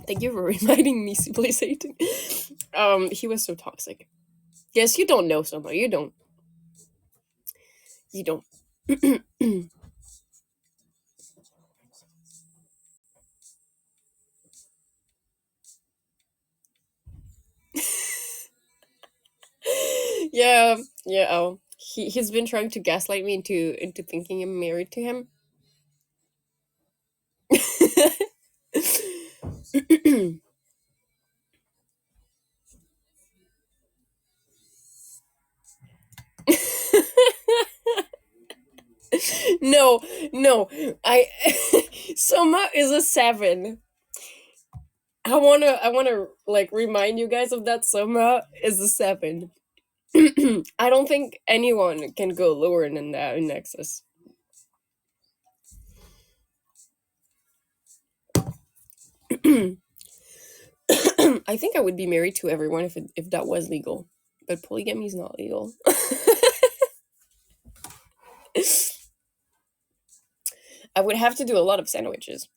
Thank you for reminding me, play Satan. He was so toxic. Yes, you don't know someone. You don't. You don't. Yeah, yeah. Oh, he's been trying to gaslight me into thinking I'm married to him. No, no. I Soma is a 7. I wanna like remind you guys of that. Soma is a 7. I don't think anyone can go lower than that in Nexus. I think I would be married to everyone if that was legal, but polygamy is not legal. I would have to do a lot of sandwiches.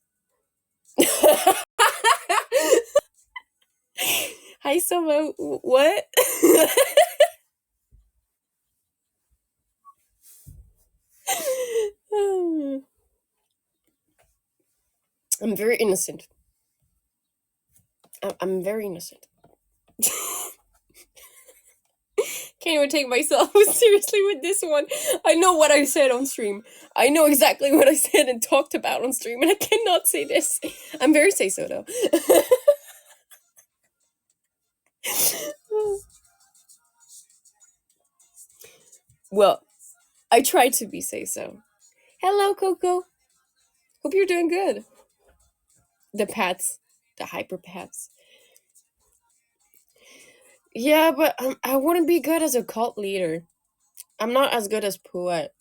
Hi, Soma. What? I'm very innocent. I'm very innocent. Can't even take myself seriously with this one. I know what I said on stream. I know exactly what I said and talked about on stream, and I cannot say this. I'm very say so though. Well, I try to be say so. Hello, Coco. Hope you're doing good. The pats, the hyper pats. Yeah, but I wouldn't be good as a cult leader. I'm not as good as Poet,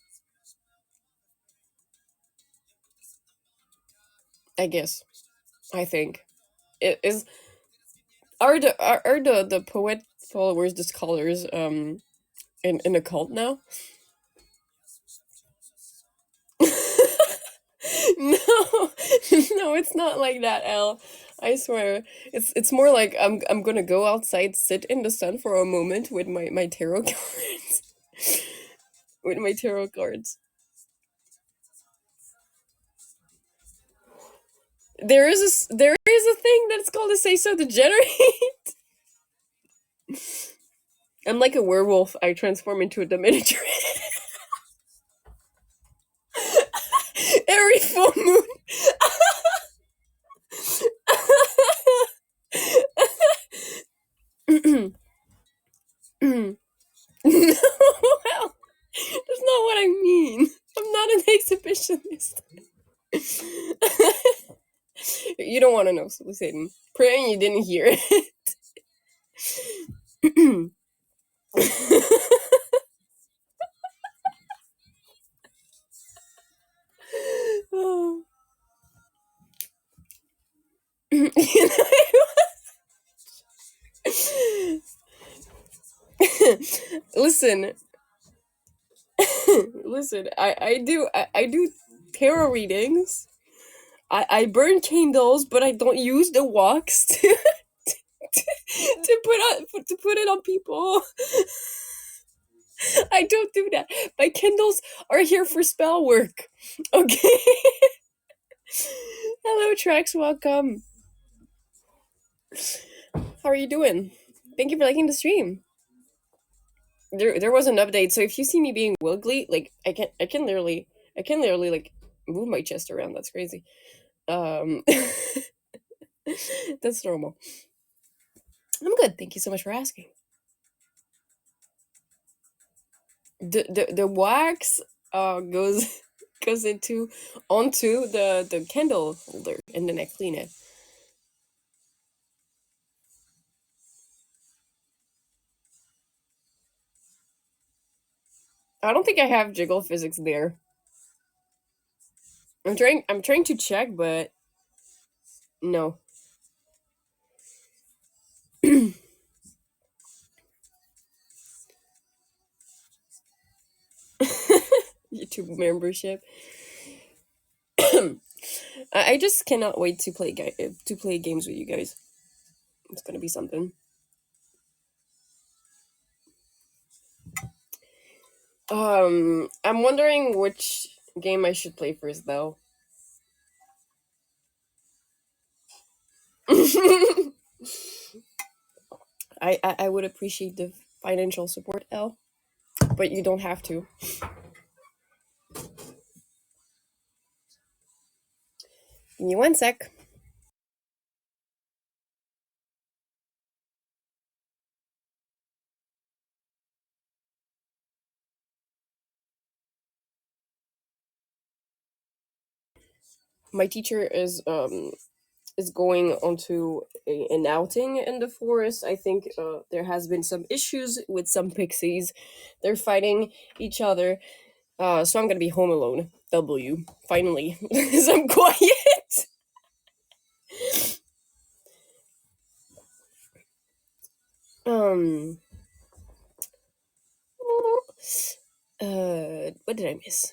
I guess. I think it is. Are the Poet followers the scholars in a cult now? No, no, it's not like that, El. I swear, it's more like I'm gonna go outside, sit in the sun for a moment with my tarot cards, with my tarot cards. There is a thing that's called a say so degenerate. I'm like a werewolf. I transform into a miniature every full moon. No, exhibitionist. You don't want to know, Satan. Praying you didn't hear it. Oh. You know, listen, listen. I do tarot readings. I burn candles, but I don't use the wax to put it on people. I don't do that. My candles are here for spell work. Okay. Hello, Trax. Welcome. How are you doing? Thank you for liking the stream. There was an update, so if you see me being wiggly, like I can literally like move my chest around. That's crazy. Um, that's normal. I'm good. Thank you so much for asking. The wax goes goes into onto the candle holder, and then I clean it. I don't think I have jiggle physics there. I'm trying to check, but no. YouTube membership. I just cannot wait to play games with you guys. It's gonna be something. I'm wondering which game I should play first, though. I would appreciate the financial support, L, but you don't have to. Give me one sec. My teacher is going onto an outing in the forest. I think there has been some issues with some pixies. They're fighting each other. So I'm gonna be home alone. W. Finally, because I'm quiet. um. What did I miss?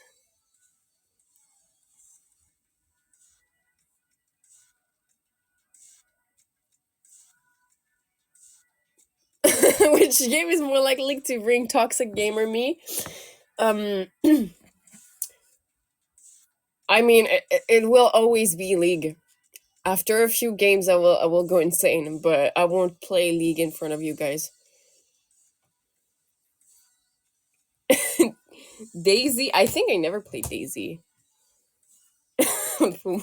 Which game is more likely to bring toxic gamer me? Um, I mean, it will always be League. After a few games, I will go insane, but I won't play League in front of you guys. Daisy, I think I never played Daisy. From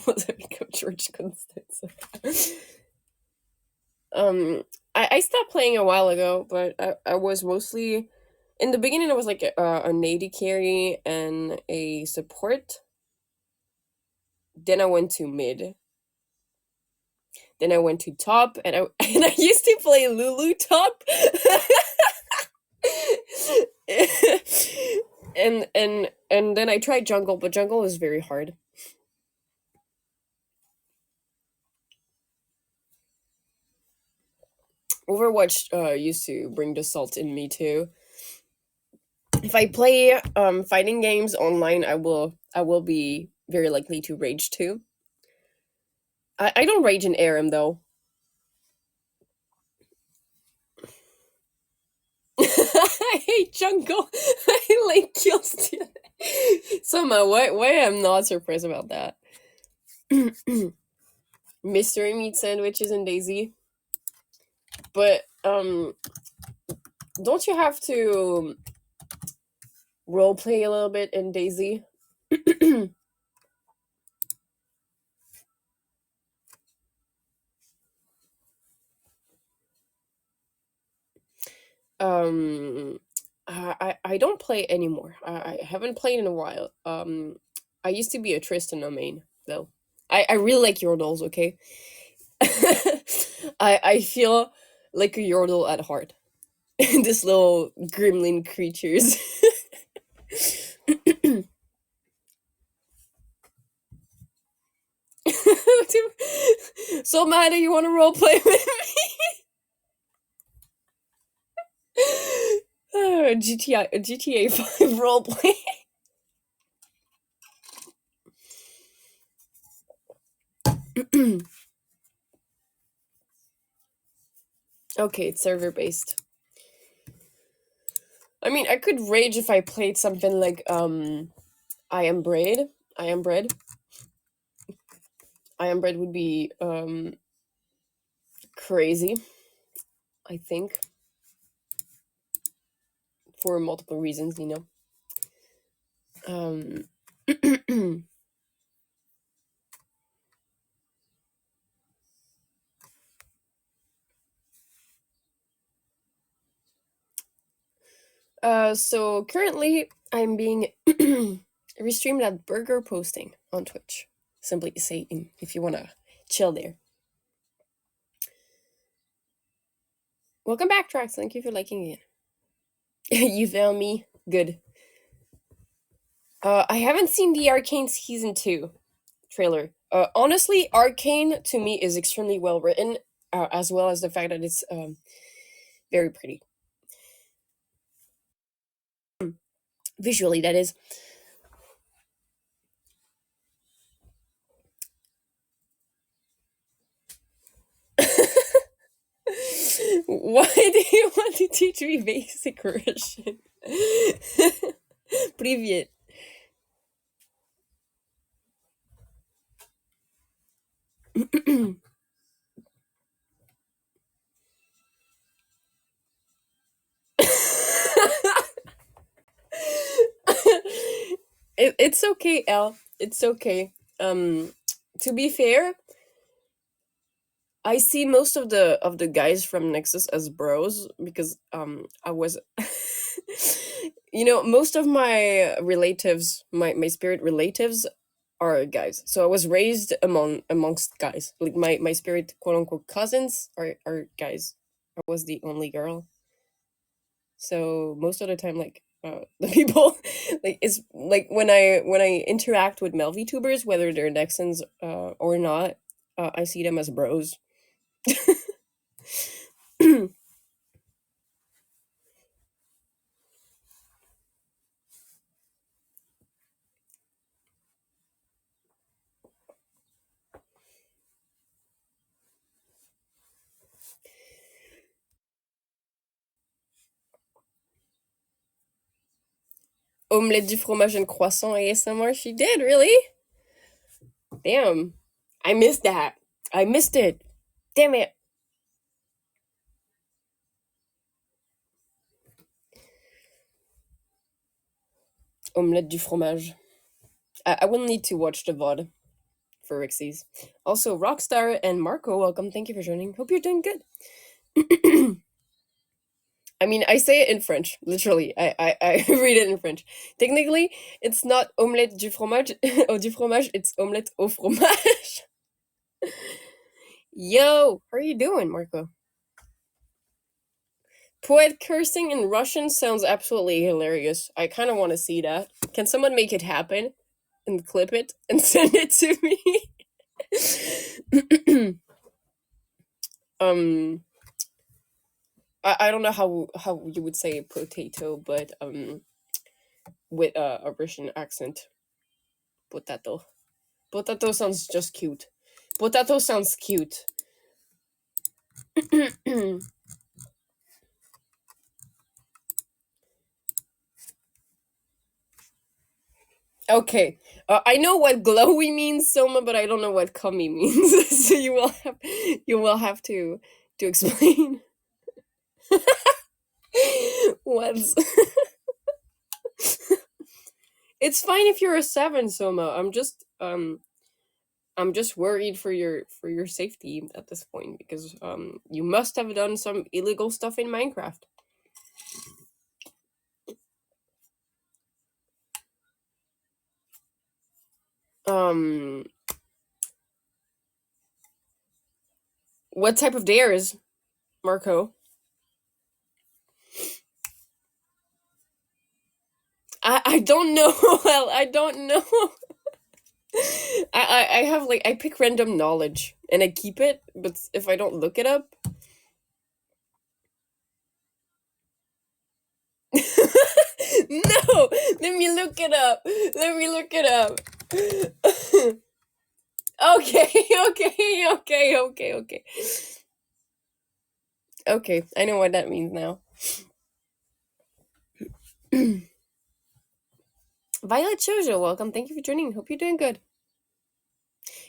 George Constanza. um, I stopped playing a while ago, but I was mostly in the beginning. I was like a nady carry and a support. Then I went to mid. Then I went to top, and I and I used to play Lulu top. And then I tried jungle, but jungle is very hard. Overwatch used to bring the salt in me too. If I play fighting games online, I will be very likely to rage too. I don't rage in ARM though. I hate jungle. I like kills too. Somehow, why I'm not surprised about that. Mystery meat sandwiches and Daisy. But don't you have to role play a little bit in Daisy? um I don't play anymore. I haven't played in a while. I used to be a Tristan on main, though. I really like Yordles, okay? I feel like a Yordle at heart. This little gremlin creatures. So Maddie, you want to roleplay with me? GTA 5 roleplay. Okay, it's server based. I mean, I could rage if I played something like I Am Bread. I Am Bread. I Am Bread would be crazy, I think, for multiple reasons, you know. So currently I'm being restreamed at Burger Posting on Twitch. Simply saying, if you wanna chill there. Welcome back, Trax. Thank you for liking it. You found me. Good. I haven't seen the Arcane Season 2 trailer. Honestly, Arcane to me is extremely well written, as well as the fact that it's very pretty. Visually, that is. Why do you want to teach me basic Russian? Привет. It's okay, Elle. It's okay. To be fair, I see most of the guys from Nexus as bros because I was you know, most of my relatives, my spirit relatives are guys. So I was raised amongst guys. Like my spirit quote unquote cousins are guys. I was the only girl. So most of the time like the people like it's like when I interact with male VTubers, whether they're Nexans or not, I see them as bros. Omelette du fromage and croissant ASMR. She did, really? Damn. I missed that. I missed it. Damn it. Omelette du fromage. I will need to watch the VOD for Rixies. Also, Rockstar and Marco, welcome. Thank you for joining. Hope you're doing good. I mean, I say it in French, literally. I read it in French. Technically, it's not omelette du fromage, du fromage, it's omelette au fromage. Yo, how are you doing, Marco? Poet cursing in Russian sounds absolutely hilarious. I kind of want to see that. Can someone make it happen and clip it and send it to me? I don't know how you would say potato, but with a Russian accent. Potato. Potato sounds just cute. Potato sounds cute. Okay, I know what glowy means, Soma, but I don't know what cummy means. So you will have to explain. What's It's fine if you're a 7, Soma. I'm just worried for your safety at this point because you must have done some illegal stuff in Minecraft. Um, what type of dares, Marco? I don't know. Well, I don't know. I have like I pick random knowledge and I keep it, but if I don't look it up, no. Let me look it up. Let me look it up. Okay, okay. Okay, I know what that means now. Violet Shoujo, welcome. Thank you for joining. Hope you're doing good.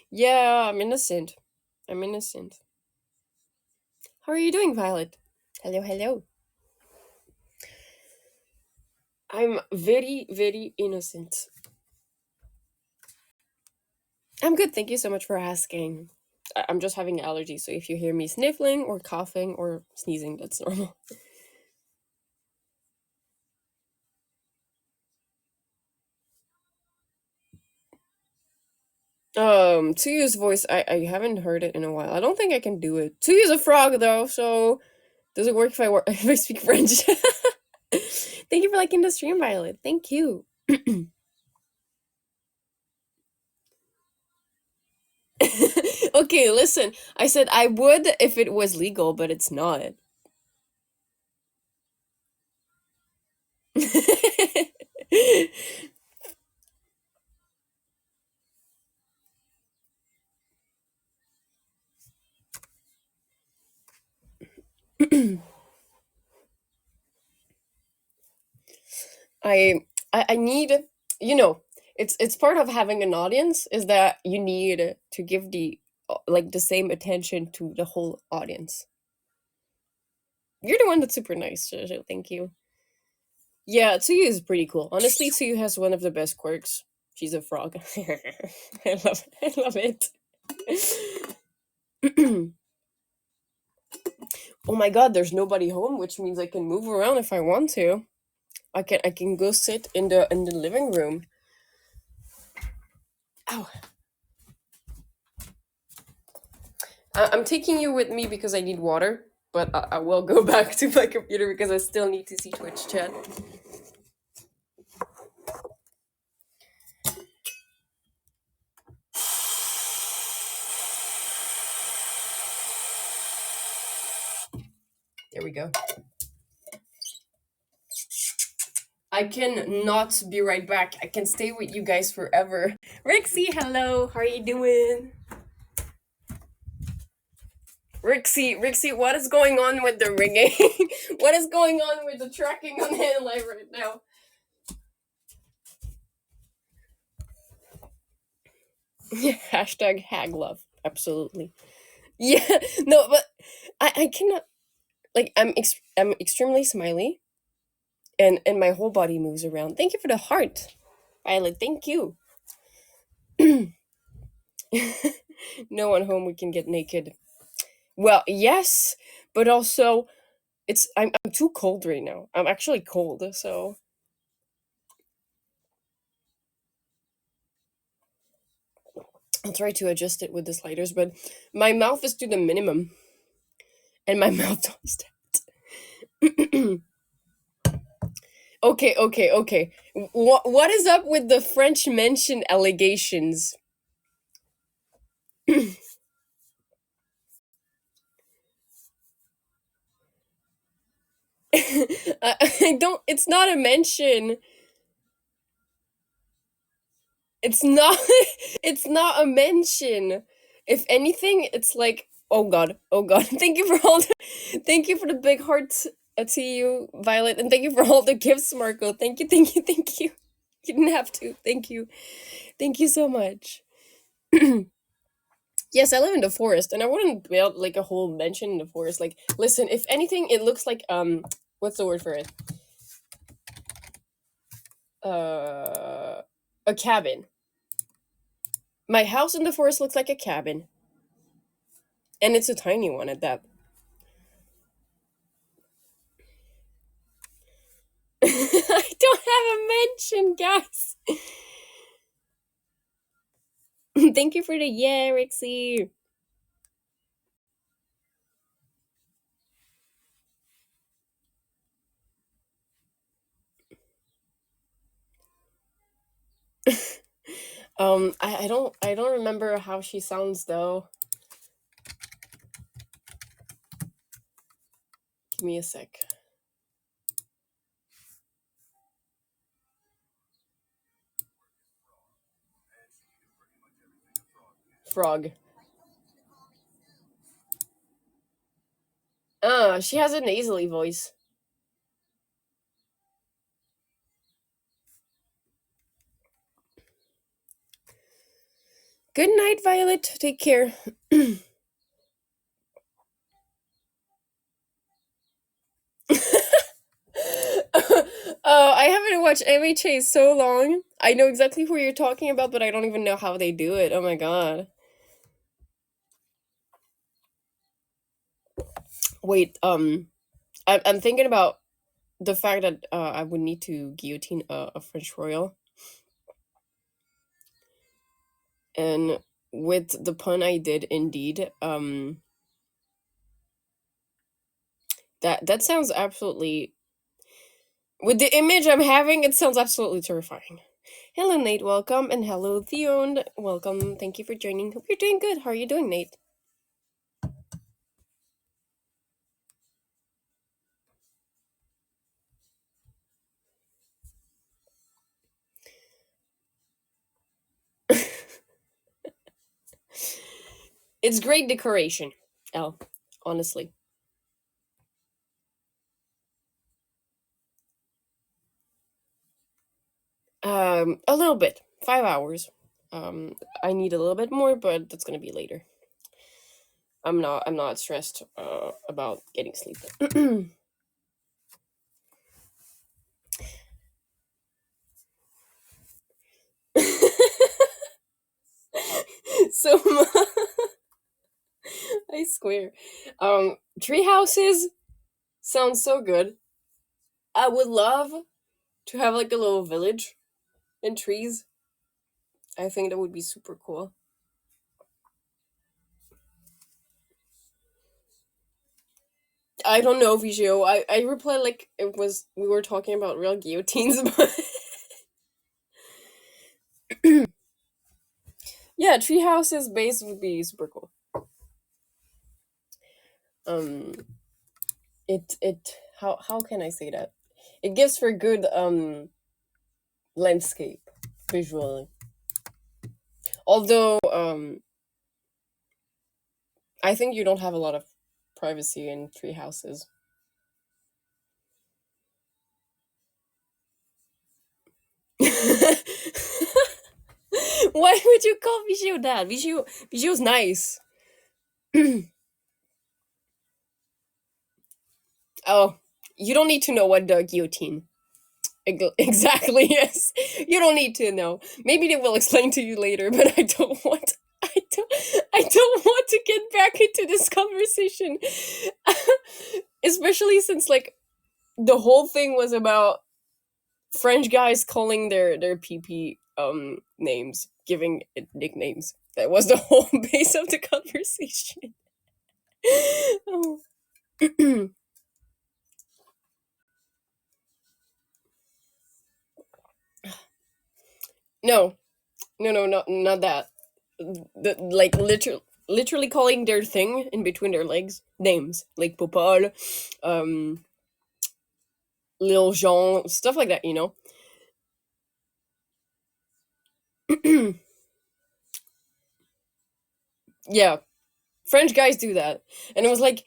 Yeah, I'm innocent. I'm innocent. How are you doing, Violet? Hello, hello. I'm very, very innocent. I'm good. Thank you so much for asking. I'm just having allergies, so if you hear me sniffling or coughing or sneezing, that's normal. Tuyu's voice, I haven't heard it in a while. I don't think I can do it. Tuyu's a frog though, so does it work if I if I speak French? Thank you for liking the stream, Violet. Thank you. Okay, listen. I said I would if it was legal, but it's not. I I need, you know, it's part of having an audience is that you need to give the like the same attention to the whole audience. You're the one that's super nice, Jojo. Thank you. Yeah, Tsuyu is pretty cool. Honestly, Tsuyu has one of the best quirks. She's a frog. I love it. Oh my god, there's nobody home, which means I can move around if I want to. I can go sit in the living room. Ow. I'm taking you with me because I need water, but I will go back to my computer because I still need to see Twitch chat. There we go. I can not be right back. I can stay with you guys forever. Rixie, hello. How are you doing? Rixie, what is going on with the ringing? What is going on with the tracking on AniLive right now? Hashtag hag love. Absolutely. Yeah, no, but I cannot, like, I'm extremely smiley, and my whole body moves around. Thank you for the heart, Violet. Thank you. No one home. We can get naked. Well, yes, but also I'm too cold right now. I'm actually cold, so I'll try to adjust it with the sliders. But my mouth is to the minimum, and my mouth don't stand. Okay. What is up with the French mention allegations? I don't. It's not a mention. It's not. It's not a mention. If anything, it's like, oh god, oh god. Thank you for all the, thank you for the big hearts to you, Violet, and thank you for all the gifts, Marco. Thank you. You didn't have to. Thank you so much. Yes, I live in the forest, and I wouldn't build like a whole mansion in the forest. Like, listen, if anything, it looks like what's the word for it? A cabin. My house in the forest looks like a cabin, and it's a tiny one at that. I don't have a mansion, guys. Thank you for the yeah, Rixie. I don't remember how she sounds though. Give me a sec. Frog. She has a nasally voice. Good night, Violet. Take care. I haven't watched MHA so long. I know exactly who you're talking about, but I don't even know how they do it. Oh my god. Wait, I'm thinking about the fact that I would need to guillotine a French royal, and with the pun I did, indeed, that sounds absolutely. With the image I'm having, it sounds absolutely terrifying. Hello, Nate. Welcome, and hello, Theon. Welcome. Thank you for joining. Hope you're doing good. How are you doing, Nate? It's great decoration, Elle. Honestly. A little bit. 5 hours. I need a little bit more, but that's gonna be later. I'm not stressed about getting sleep. So I swear. Tree houses sounds so good. I would love to have like a little village in trees. I think that would be super cool. I don't know, Vigio. I replied like it was we were talking about real guillotines, but yeah, tree houses base would be super cool. Um, it how can I say that? It gives for good landscape visually. Although I think you don't have a lot of privacy in tree houses. Why would you call Vigio that? Vigio's nice. Oh, you don't need to know what the guillotine exactly is. You don't need to know. Maybe they will explain to you later, but I don't want. I don't want to get back into this conversation, especially since like the whole thing was about French guys calling their PP names, giving it nicknames. That was the whole base of the conversation. Oh. No, no, not that. The like literally calling their thing in between their legs names like Popol, um, Lil Jean, stuff like that. Yeah, French guys do that, and it was like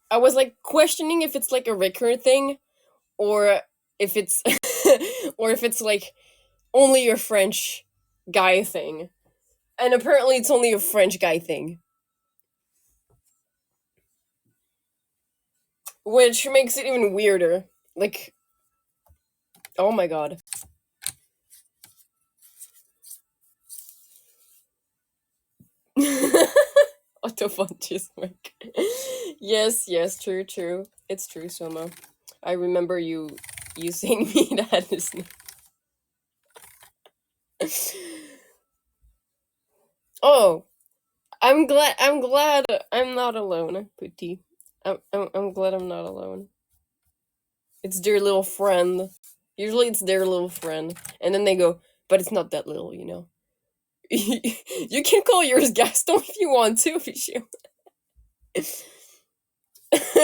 I was like questioning if it's like a recurrent thing or if it's or if it's like only a French guy thing. And apparently it's only a French guy thing. Which makes it even weirder. Like, oh my god. Autophontis work. Yes, yes, true. It's true, Soma. I remember you saying me that is Oh, I'm glad I'm not alone, Putty. I'm glad I'm not alone. It's their little friend. Usually it's their little friend. And then they go, but it's not that little, you know. You can call yours Gaston if you want to, Fichu.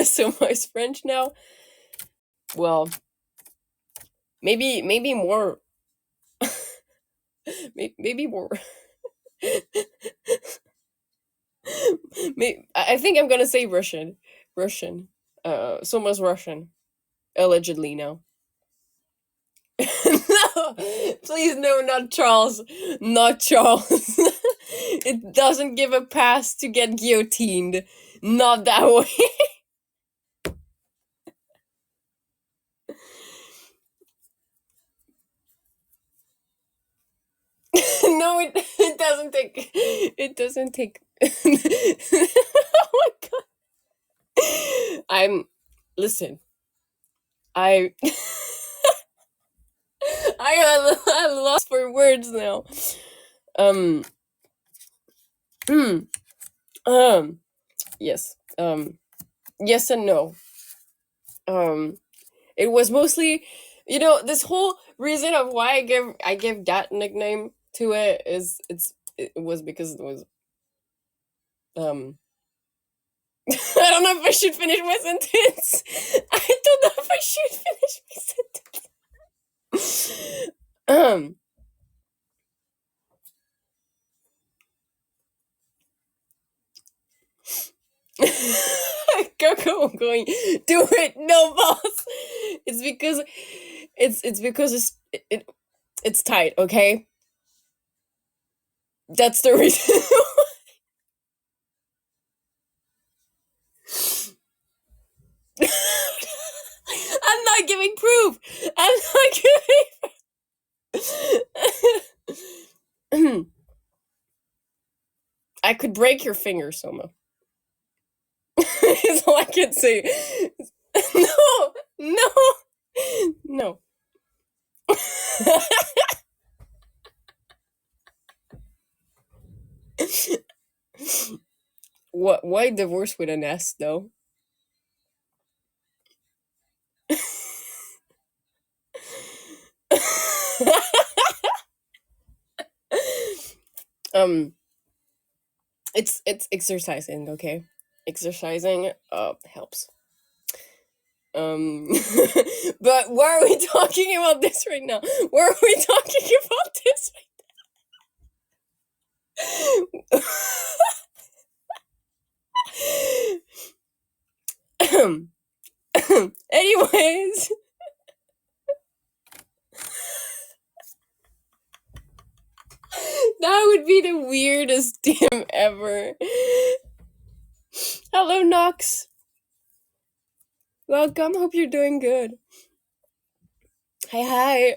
So much French now. Well, maybe more. Maybe more. I think I'm gonna say Russian. Russian. So much Russian. Allegedly now. No, please no, not Charles. Not Charles. It doesn't give a pass to get guillotined. Not that way. No, it doesn't take. It doesn't take. Oh my god. Listen. I. I'm lost for words now. Um. Yes. Yes and no. Um. It was mostly, this whole reason of why I give that nickname to it is it was because it was um I don't know if I should finish my sentence. I don't know if I should finish my sentence. Coco going, do it, no boss. It's because it's tight, okay? That's the reason. I'm not giving proof. I'm not giving. I could break your finger, Soma. Is all I can say. No, no, no. What? Why divorce with an S though? um, it's exercising, okay? Exercising helps. But why are we talking about this right now? Why are we talking about this right now? Anyways. That would be the weirdest DM ever. Hello, Nox. Welcome. Hope you're doing good. Hi.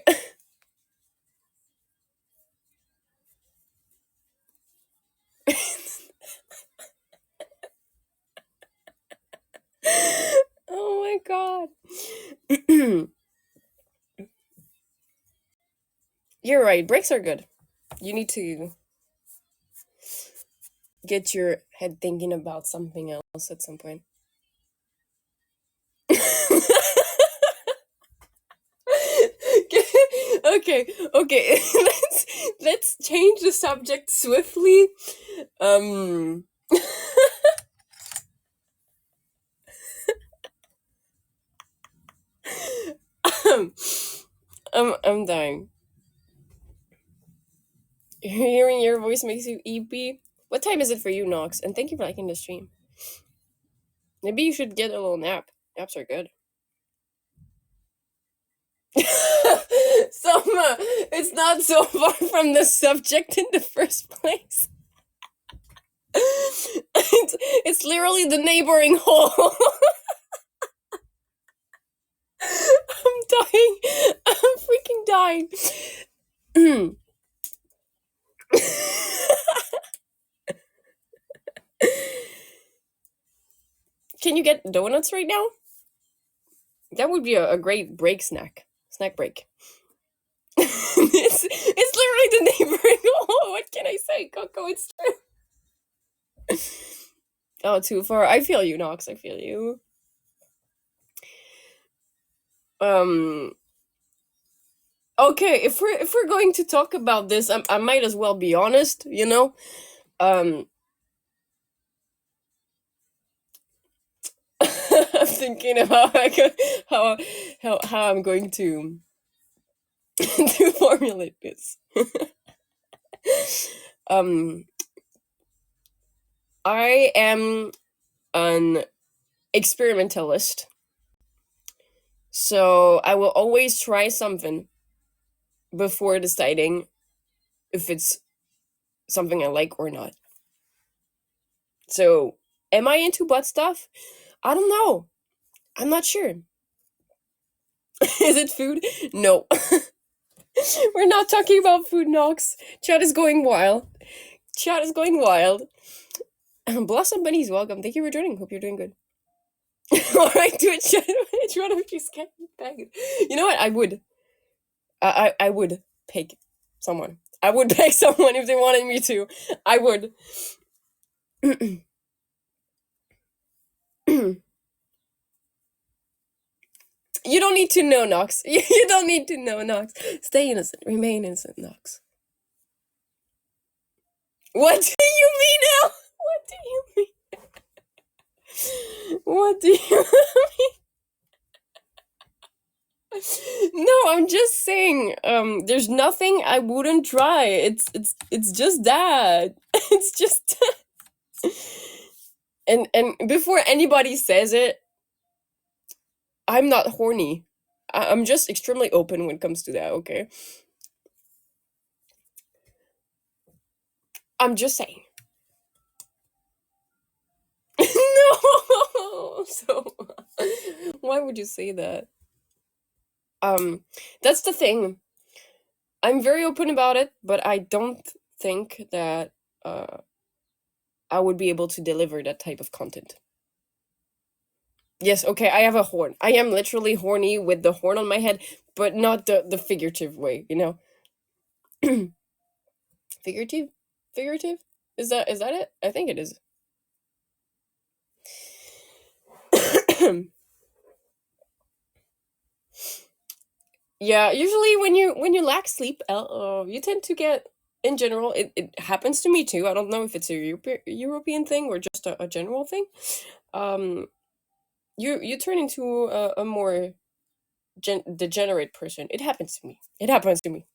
Oh my god. You're right. Breaks are good. You need to get your head thinking about something else at some point. Okay. Let's change the subject swiftly. I'm dying. Hearing your voice makes you EP. What time is it for you, Nox? And thank you for liking the stream. Maybe you should get a little nap. Naps are good. It's not so far from the subject in the first place. It's literally the neighboring hole. I'm dying. I'm freaking dying. Can you get donuts right now? That would be a great break snack. Snack break. it's literally the neighboring. Oh, what can I say, Coco? It's true. Oh, too far. I feel you, Nox. I feel you. Okay, if we're going to talk about this, I might as well be honest. Um, I'm thinking about how I'm going to to formulate this. um, I am an experimentalist, so I will always try something before deciding if it's something I like or not. So, am I into butt stuff? I don't know. I'm not sure. Is it food? No. We're not talking about food, Nox. Chat is going wild. Chat is going wild. Blossom Bunny's welcome. Thank you for joining. Hope you're doing good. Alright, do it, chat. Which one of you scared bag? You know what? I would. I would pick someone. I would pick someone if they wanted me to. I would. You don't need to know, Nox. You don't need to know, Nox. Stay innocent. Remain innocent, Nox. What do you mean now? What do you mean? What do you mean? No, I'm just saying, there's nothing I wouldn't try. It's just that. It's just that. And before anybody says it, I'm not horny. I'm just extremely open when it comes to that, okay? I'm just saying. No! So, why would you say that? That's the thing. I'm very open about it, but I don't think that I would be able to deliver that type of content. Yes, okay, I have a horn. I am literally horny with the horn on my head, but not the figurative way, you know? Figurative? Figurative? Is that it? I think it is. Yeah, usually when you lack sleep, you tend to get, in general, it happens to me too. I don't know if it's a European thing or just a general thing. Um, you turn into a more degenerate person. It happens to me. It happens to me.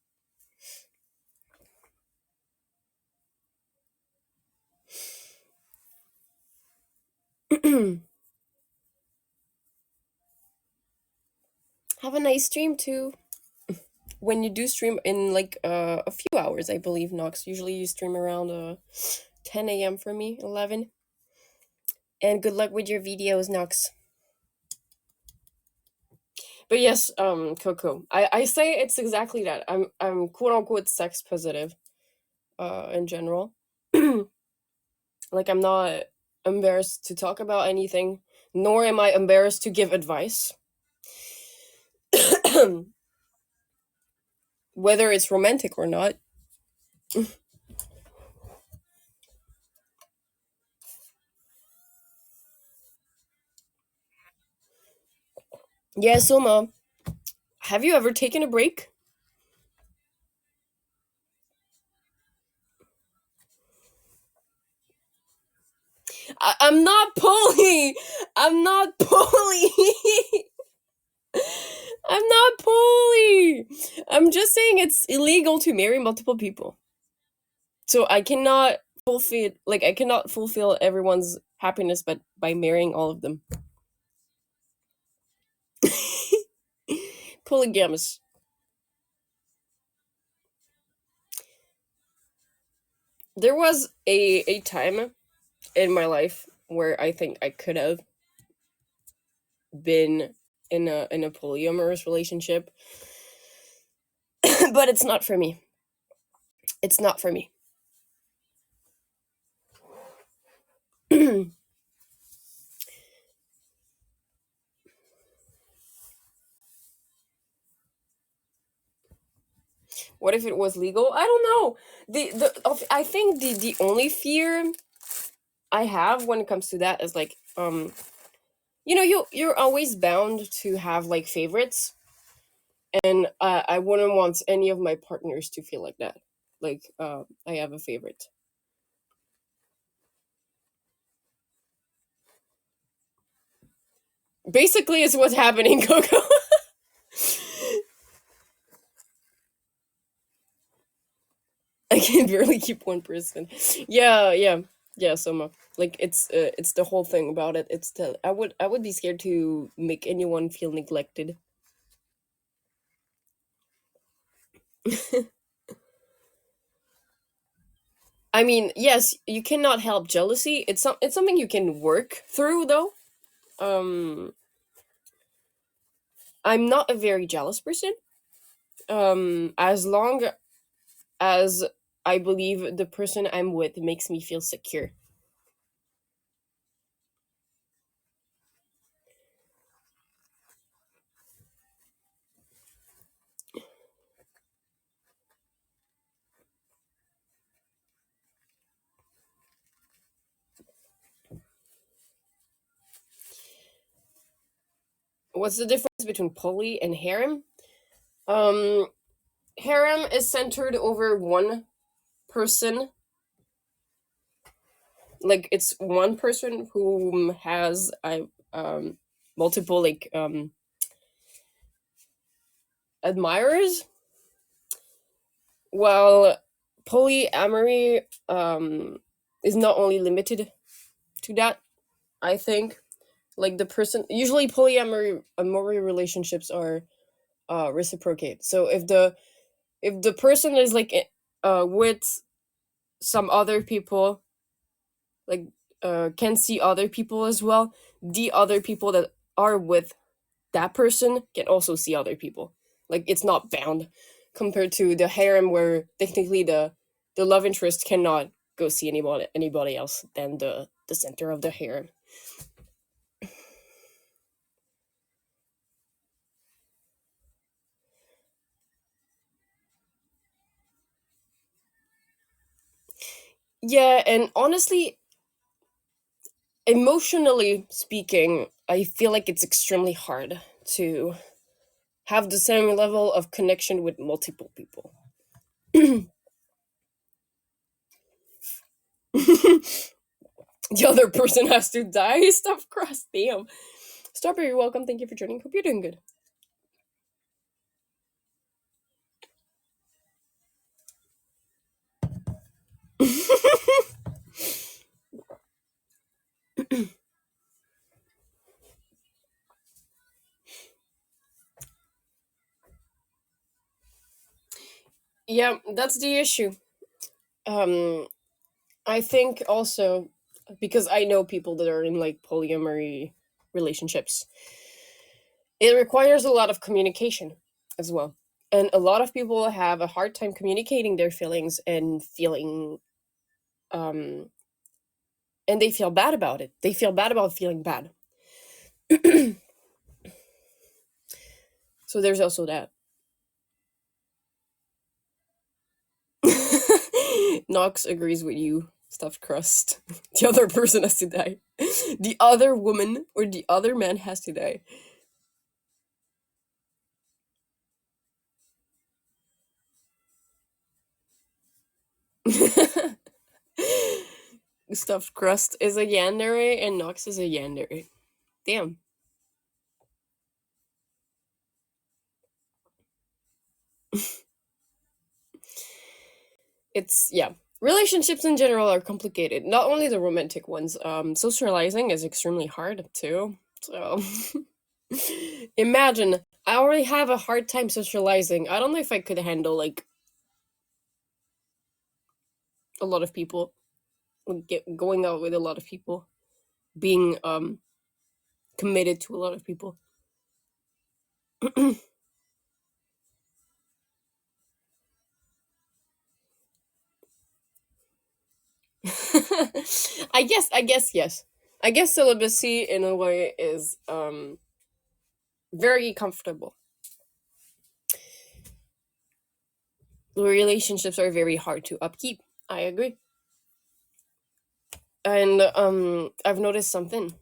Have a nice stream too. When you do stream in like a few hours, I believe, Nox. Usually you stream around 10 a.m. for me, 11. And good luck with your videos, Nox. But yes, Coco. I say it's exactly that. I'm quote unquote sex positive, in general. Like I'm not embarrassed to talk about anything, nor am I embarrassed to give advice. Whether it's romantic or not. Yeah, Soma. Have you ever taken a break? I'm not poly. I'm not poly. I'm not poly. I'm just saying it's illegal to marry multiple people. So I cannot fulfill everyone's happiness but by marrying all of them. Polygamous. There was a time in my life where I think I could have been in a polyamorous relationship, but it's not for me. It's not for me. What if it was legal? I don't know. I think the only fear I have when it comes to that is like, you're always bound to have like favorites, and I wouldn't want any of my partners to feel like that. Like, I have a favorite. Basically, it's what's happening, Coco. I can barely keep one person. Yeah, yeah, yeah. Soma. Like, it's the whole thing about it. It's the I would be scared to make anyone feel neglected. I mean, yes, you cannot help jealousy. It's something you can work through, though. Um, I'm not a very jealous person. As long as I believe the person I'm with makes me feel secure. What's the difference between poly and harem? Um, Harem is centered over one person. Like, it's one person who has multiple, like, admirers, while polyamory is not only limited to that. I think, like, the person, usually polyamory relationships are reciprocate. So if the person is like, with some other people, like, can see other people as well, the other people that are with that person can also see other people. Like, it's not bound, compared to the harem, where technically the love interest cannot go see anybody else than the center of the harem. Yeah, and honestly, emotionally speaking, I feel like it's extremely hard to have the same level of connection with multiple people. The other person has to die. Stuff cross. Damn. Strawberry, you're welcome. Thank you for joining. Hope you're doing good. Yeah, that's the issue. Um, I think also, because I know people that are in like polyamory relationships, it requires a lot of communication as well. And a lot of people have a hard time communicating their feelings and um and they feel bad about it. They feel bad about feeling bad. So there's also that. Knox agrees with you. Stuffed crust. The other person has to die. The other woman or the other man has to die. Stuffed crust is a yandere and Knox is a yandere. Damn. It's, yeah. Relationships in general are complicated. Not only the romantic ones. Socializing is extremely hard too. So imagine, I already have a hard time socializing. I don't know if I could handle like a lot of people, going out with a lot of people, being committed to a lot of people. I guess yes. I guess celibacy in a way is very comfortable. relationships are very hard to upkeep. I agree. And I've noticed something.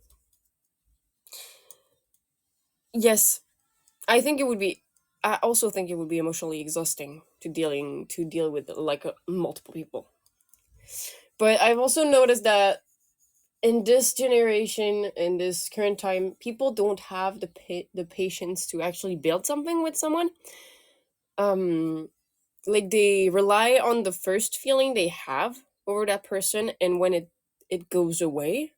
Yes, I think it would be. I also think it would be emotionally exhausting to deal with like multiple people. But I've also noticed that in this generation, in this current time, people don't have the patience to actually build something with someone. Um, like they rely on the first feeling they have over that person, and when it goes away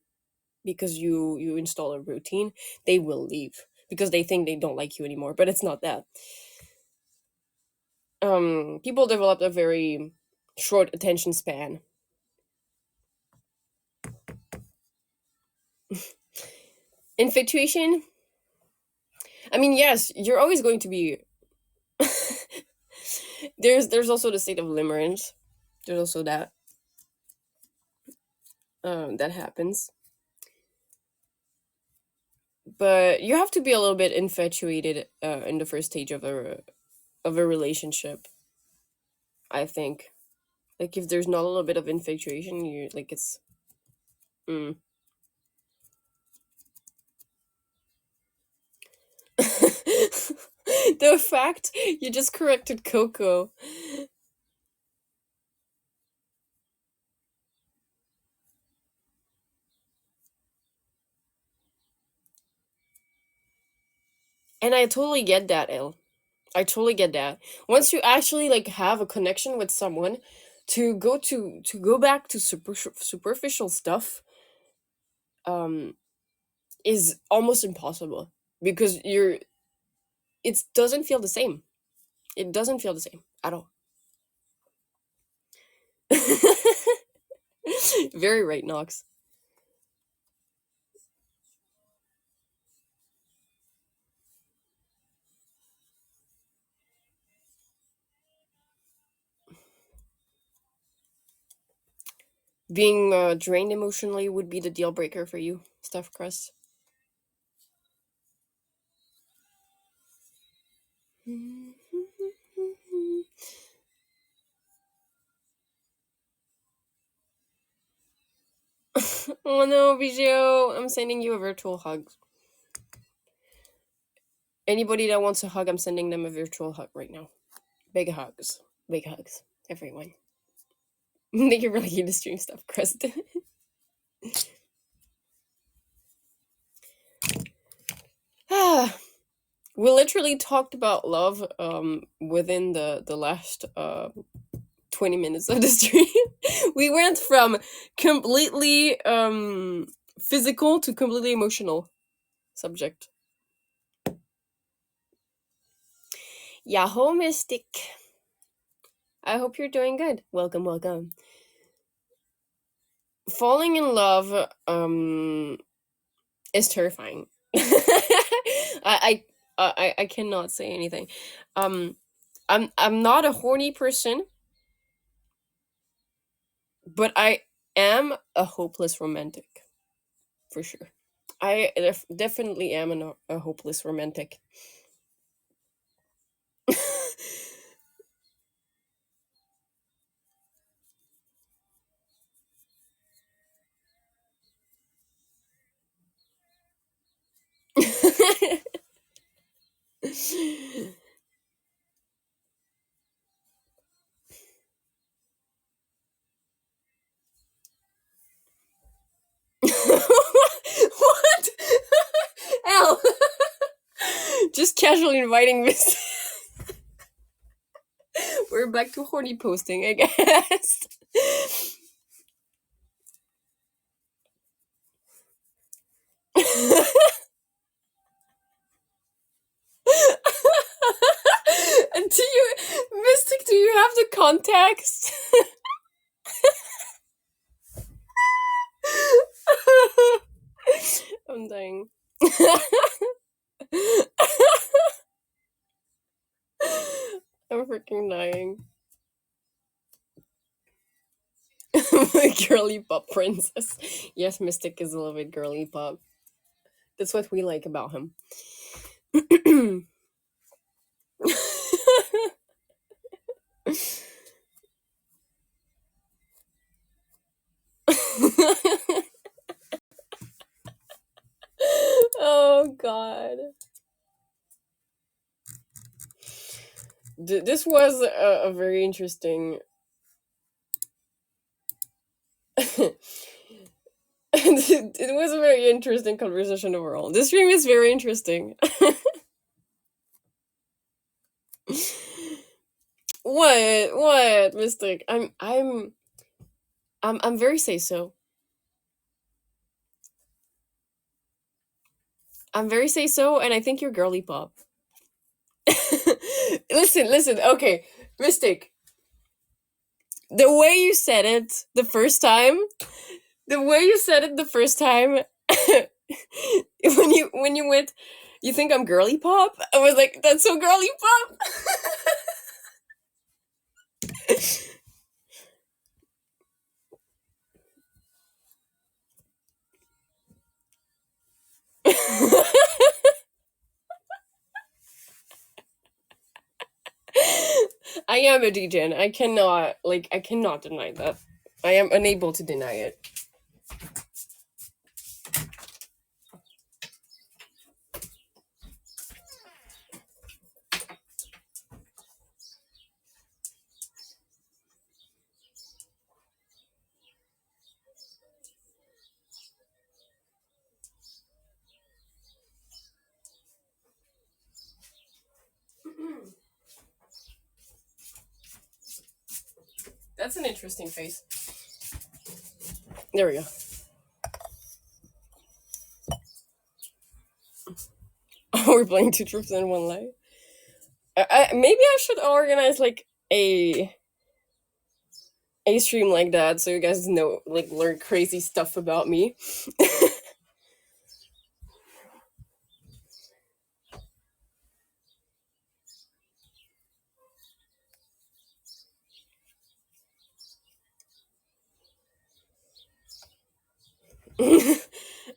because you install a routine, they will leave because they think they don't like you anymore. But it's not that. People developed a very short attention span. Infatuation. I mean, yes, you're always going to be. There's also the state of limerence. There's also that that happens, but you have to be a little bit infatuated in the first stage of a relationship. I think, like, if there's not a little bit of infatuation, you like it's. Mm. The fact you just corrected Coco. And I totally get that, El. I totally get that. Once you actually like have a connection with someone, to go back to superficial stuff um is almost impossible because it doesn't feel the same. It doesn't feel the same at all. Very right, Knox. Being drained emotionally would be the deal breaker for you, Stuff Crust. Oh no, Bijou, I'm sending you a virtual hug. Anybody that wants a hug, I'm sending them a virtual hug right now. Big hugs. Big hugs. Everyone. Make it really to stream Stuff Crust. Ah, we literally talked about love within the last 20 minutes of the stream. We went from completely physical to completely emotional subject. Yahoo Mystic. I hope you're doing good. Welcome, welcome. Falling in love is terrifying. I cannot say anything. Um I'm not a horny person, but I am a hopeless romantic for sure. Definitely am a hopeless romantic. What? Al, just casually inviting Miss. We're back to horny posting, I guess. And do you, Mystic, do you have the context? I'm dying. I'm freaking dying. Girly pop princess. Yes, Mystic is a little bit girly pop. That's what we like about him. Oh god. This was a very interesting. It was a very interesting conversation overall. This stream is very interesting. What mistake? I'm very say so. I'm very say so, and I think you're girly pop. Listen. Okay, mistake. The way you said it the first time, when you went, you think I'm girly pop? I was like, that's so girly pop. I am a DJ. I cannot deny that. I am unable to deny it. That's an interesting face. There we go. Oh, we're playing two troops in one lie. Maybe I should organize like a stream like that so you guys know, like, learn crazy stuff about me.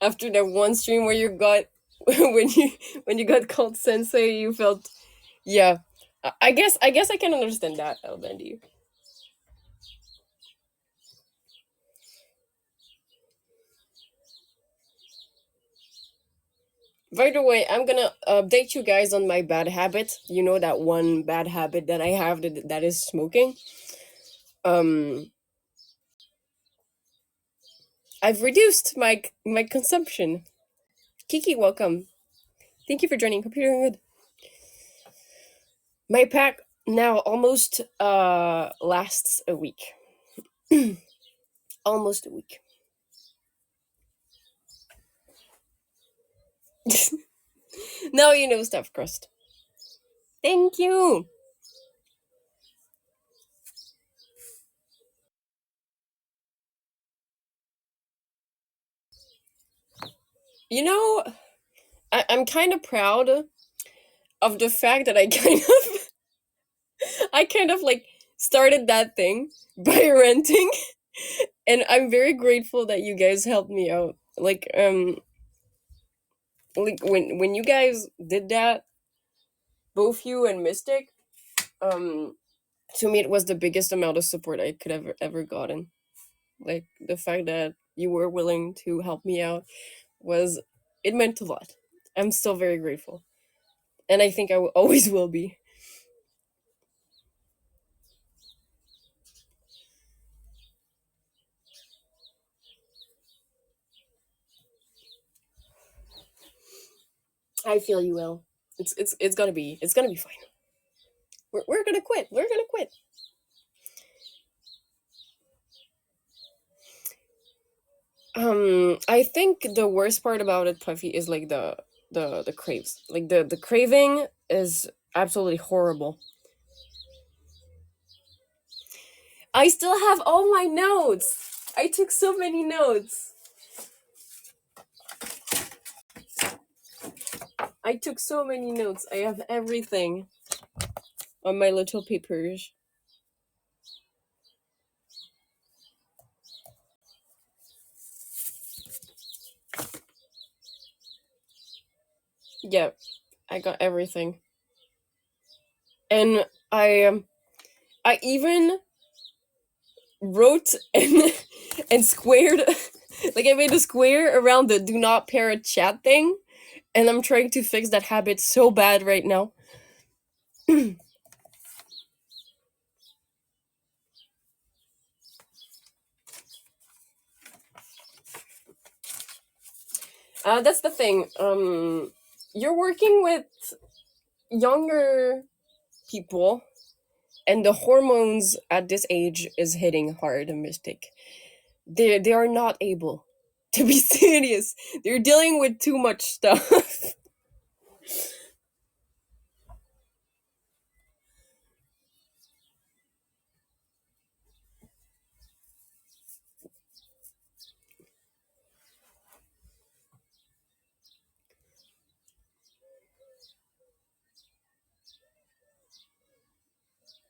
After that one stream where you got when you got called sensei, you felt, yeah. I guess I can understand that, Albendi. By the way, I'm gonna update you guys on my bad habit. You know, that one bad habit that I have, that is smoking. I've reduced my consumption. Kiki, welcome. Thank you for joining. Hope you're doing good. My pack now almost lasts a week. Almost a week. Now you know, stuffed crust. Thank you. You know, I'm kind of proud of the fact that I kind of like started that thing by renting, and I'm very grateful that you guys helped me out. Like when you guys did that, both you and Mystic, to me it was the biggest amount of support I could ever gotten. Like, the fact that you were willing to help me out was, it meant a lot. I'm still very grateful, and I think I always will be. I feel you will. It's gonna be fine. We're gonna quit. We're gonna quit. I think the worst part about it, Puffy, is like the craves. Like, the craving is absolutely horrible. I still have all my notes. I took so many notes. I took so many notes. I have everything on my little papers. Yep, I got everything. And I even wrote and squared, like I made a square around the do not parrot chat thing, and I'm trying to fix that habit so bad right now. That's the thing. You're working with younger people, and the hormones at this age is hitting hard. A Mystic. They are not able to be serious. They're dealing with too much stuff.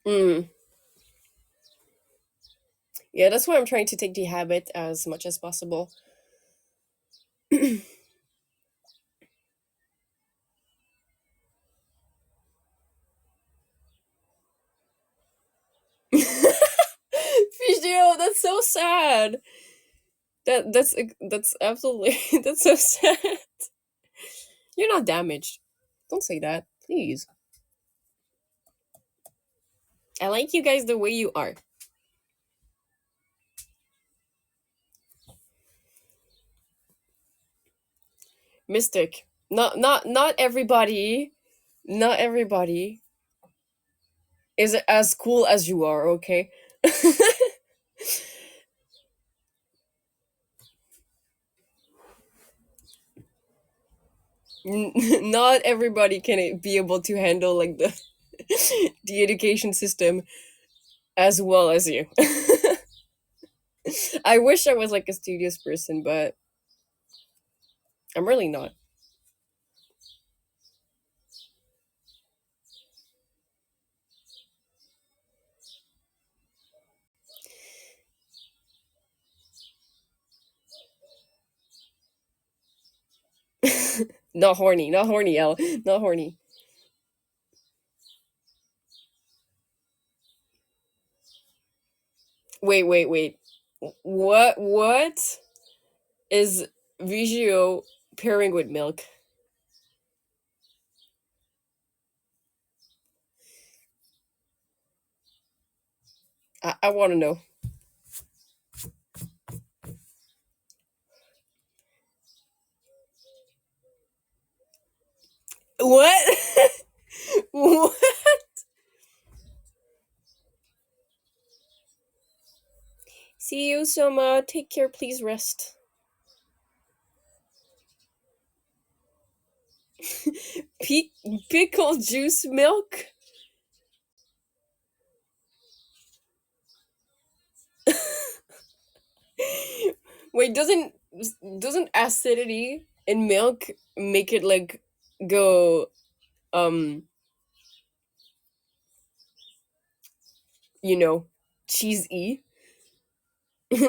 Mm. Yeah, that's why I'm trying to take the habit as much as possible. Fischio, that's so sad. That's absolutely that's so sad. You're not damaged. Don't say that, please. I like you guys the way you are. Mystic. Not everybody. Not everybody is as cool as you are. Okay. Not everybody can be able to handle like the the education system as well as you. I wish I was like a studious person, but I'm really not. Not horny, not horny, L. Not horny. Wait. What is Vigio pairing with milk? I want to know. What? What? See you, Soma. Take care. Please rest. Pickle juice milk? Wait, doesn't acidity in milk make it like go um you know cheesy?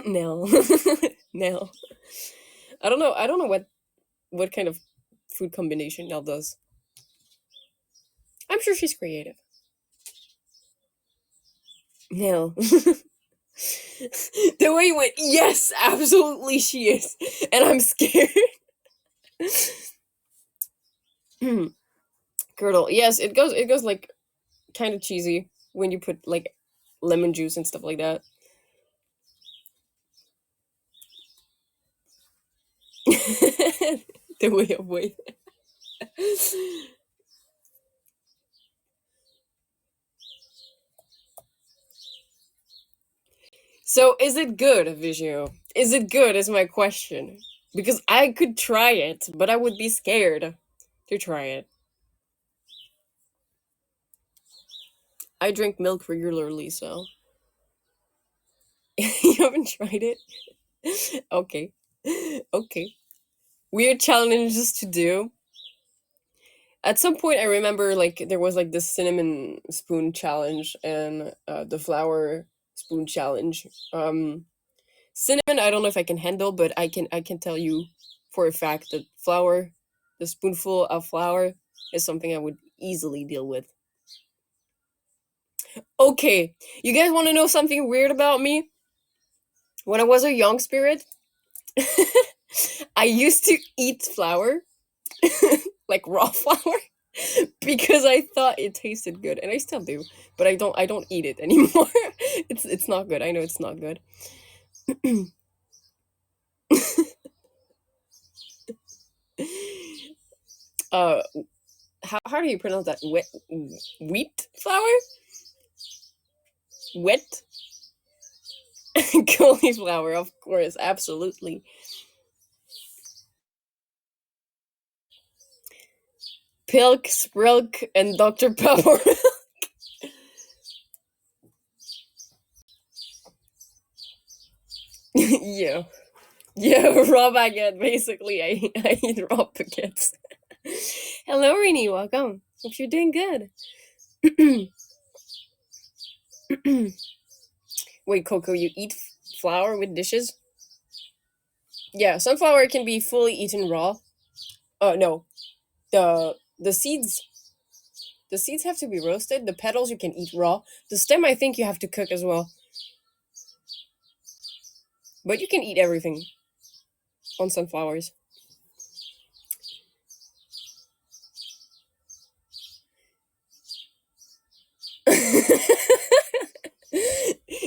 No. No. I don't know what kind of food combination Nell does. I'm sure she's creative. No. The way you went, yes, absolutely she is. And I'm scared. Girdle. Yes, it goes like kind of cheesy when you put like lemon juice and stuff like that. The way of wait. So is it good, Vigio? Is it good is my question. Because I could try it, but I would be scared to try it. I drink milk regularly, so you haven't tried it? Okay. Okay. Weird challenges to do. At some point I remember like there was like this cinnamon spoon challenge and the flour spoon challenge. Cinnamon I don't know if I can handle, but I can tell you for a fact that flour, the spoonful of flour is something I would easily deal with. Okay, you guys want to know something weird about me? When I was a young spirit, I used to eat flour, like raw flour, because I thought it tasted good, and I still do, but I don't eat it anymore. It's not good. I know it's not good. uh how do you pronounce that? Wheat flour? Wet cauliflower, of course, absolutely. Pilk, Sprilk, and Dr. Pepper. Yeah. Yeah, raw baguette. Basically, I eat raw baguettes. Hello, Rini. Welcome. Hope you're doing good. Wait, Coco, you eat flour with dishes? Yeah, sunflower can be fully eaten raw. No, the seeds. The seeds have to be roasted. The petals you can eat raw. The stem, I think you have to cook as well. But you can eat everything on sunflowers.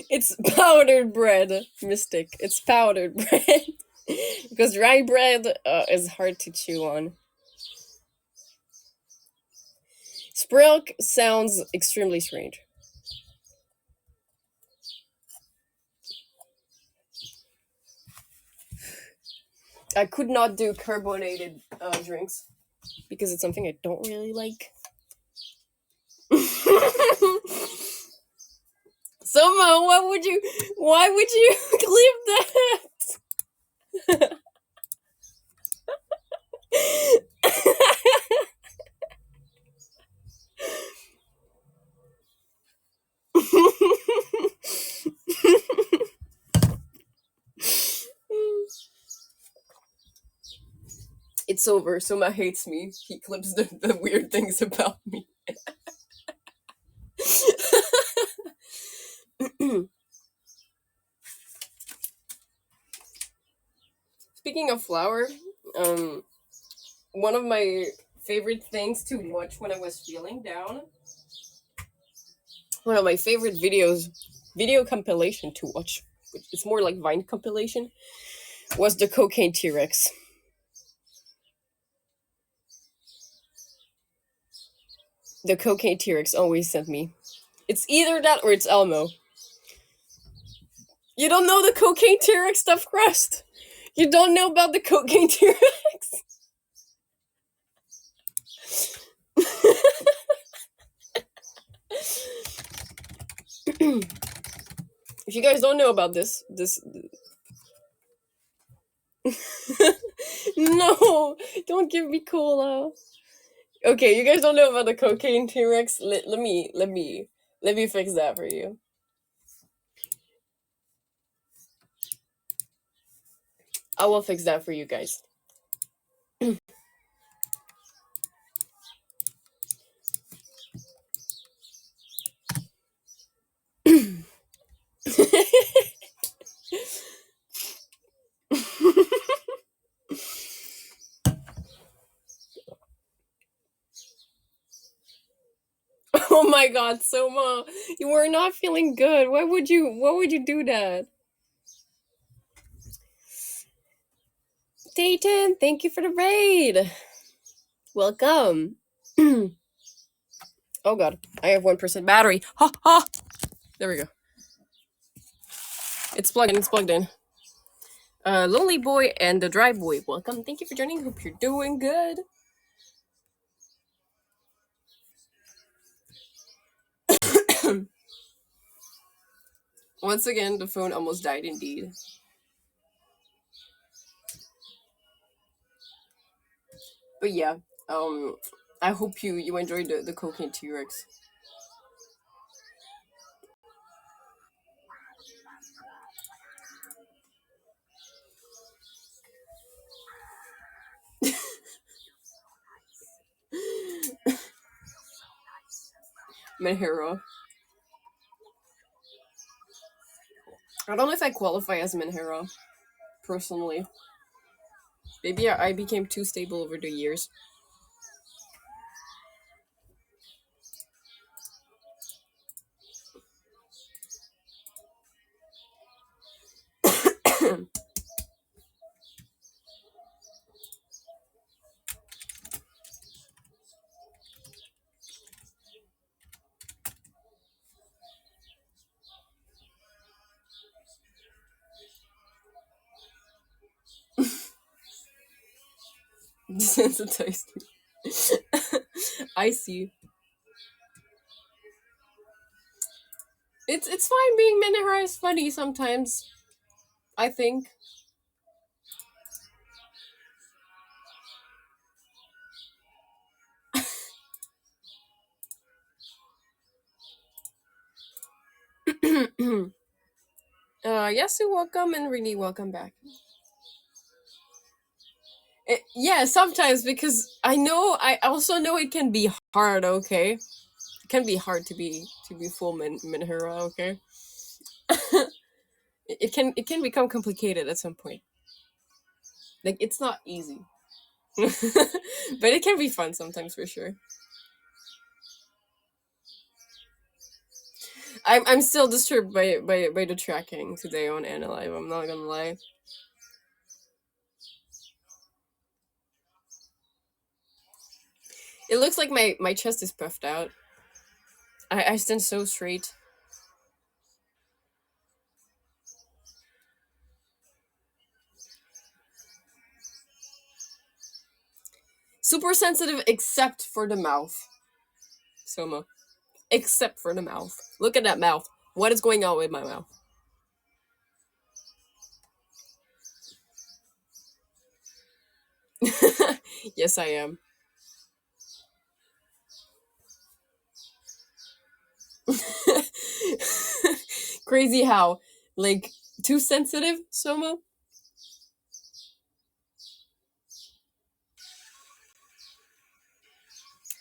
It's powdered bread, Mystic. It's powdered bread. Because rye bread is hard to chew on. Sprilk sounds extremely strange. I could not do carbonated drinks because it's something I don't really like. Somehow, why would you clip that? It's over. Soma hates me. He clips the weird things about me. Speaking of flour, um, one of my favorite things to watch when I was feeling down, one of my favorite video compilation to watch, which it's more like Vine compilation, was the Cocaine T-Rex. The Cocaine T-Rex always sent me. It's either that or it's Elmo. You don't know the Cocaine T-Rex stuffed crust? You don't know about the Cocaine T-Rex? If you guys don't know about this no, don't give me cola. Okay, you guys don't know about the Cocaine T-Rex. Let me fix that for you. I will fix that for you guys. Oh my god, Soma, you were not feeling good. Why would you do that? Dayton, thank you for the raid. Welcome. Oh god, I have 1% battery. Ha ha. There we go. It's plugged in. Lonely Boy and the Dry Boy, welcome. Thank you for joining. Hope you're doing good. Once again, the phone almost died indeed. But yeah, I hope you enjoyed the Cocaine T-Rex. My hero. I don't know if I qualify as Minhera, personally. Maybe I became too stable over the years. Desensitized me. I see. It's fine being Minhera is funny sometimes, I think. Yasu, welcome and really welcome back. Yeah, sometimes because I also know it can be hard, okay? It can be hard to be full Minhera, okay? it can become complicated at some point. Like it's not easy. But it can be fun sometimes for sure. I'm still disturbed by the tracking today on AniLive, I'm not gonna lie. It looks like my chest is puffed out. I stand so straight. Super sensitive except for the mouth. Soma. Except for the mouth. Look at that mouth. What is going on with my mouth? Yes, I am. Crazy how, like, too sensitive, Soma?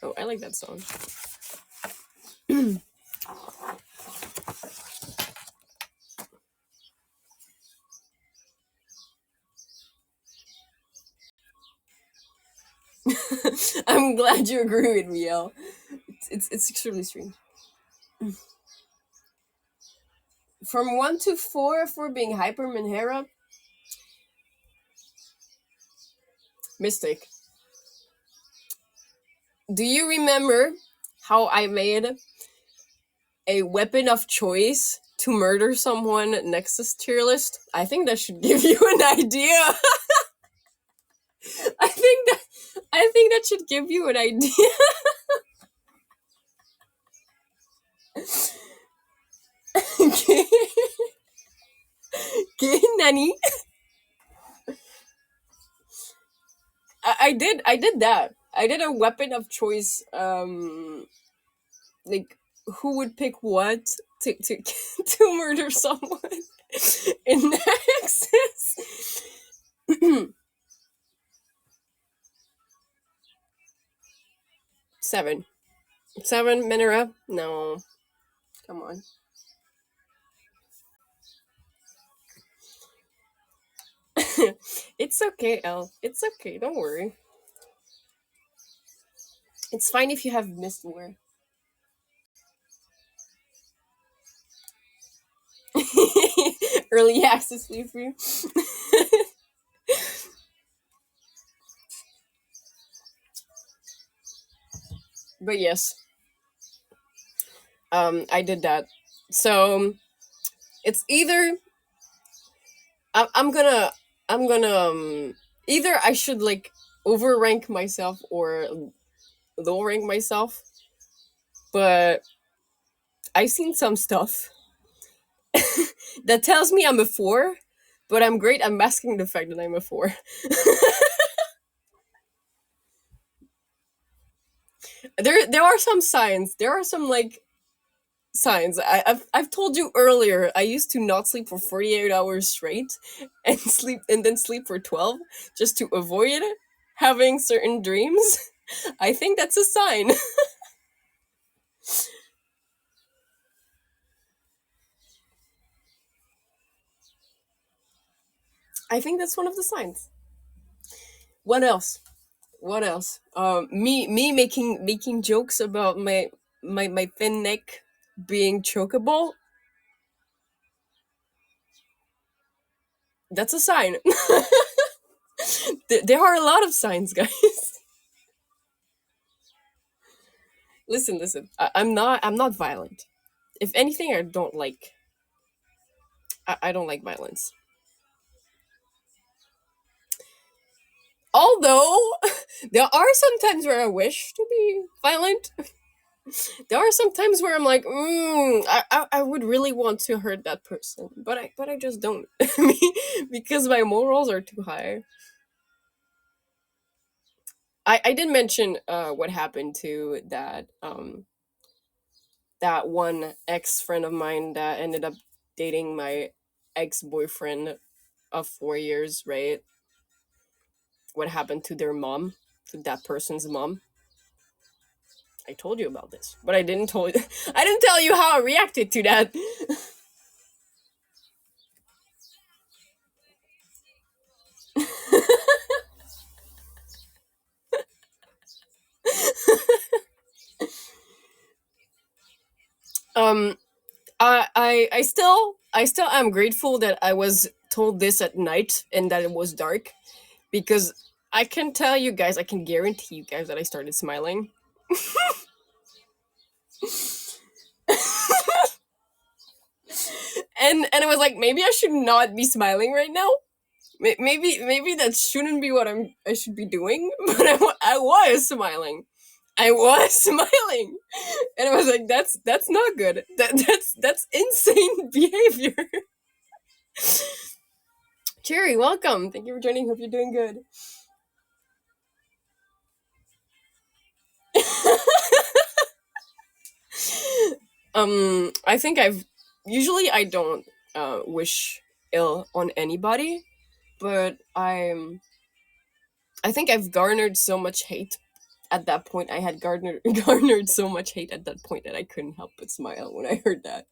Oh, I like that song. I'm glad you agree with me, El. It's extremely strange. From 1 to 4 for being Hyper Minhera. Mistake. Do you remember how I made a weapon of choice to murder someone Nexus tier list? I think that should give you an idea. I think that should give you an idea. Okay. Okay, Nani. I did that. I did a weapon of choice, like who would pick what to to murder someone in Nexus. 7. 7 Minera? No. Come on. It's okay, El. It's okay. Don't worry. It's fine if you have missed more. Early access fee for you. But yes, I did that. So it's either I'm gonna either I should like overrank myself or low rank myself, but I've seen some stuff that tells me I'm a 4, but I'm great at masking the fact that I'm a 4. There are some signs. There are some like signs. I've told you earlier. I used to not sleep for 48 hours straight, and then sleep for 12 just to avoid having certain dreams. I think that's a sign. I think that's one of the signs. What else? What else? Me making jokes about my thin neck being chokeable. That's a sign. There are a lot of signs, guys. Listen, listen. I'm not violent. If anything, I don't like violence. Although there are some times where I wish to be violent. There are some times where I'm like, I would really want to hurt that person, but I just don't. I mean, because my morals are too high. I did mention what happened to that one ex friend of mine that ended up dating my ex boyfriend of 4 years, right? What happened to their mom, to that person's mom. I told you about this, but I didn't tell you how I reacted to that. um I still am grateful that I was told this at night and that it was dark, because I can tell you guys, I can guarantee you guys that I started smiling. And I was like, maybe I should not be smiling right now. Maybe that shouldn't be what I should be doing. But I was smiling. I was smiling, and I was like, that's not good. That's insane behavior. Cherry, welcome. Thank you for joining. Hope you're doing good. I think I don't wish ill on anybody, but I think I've garnered so much hate at that point. I had garnered so much hate at that point that I couldn't help but smile when I heard that.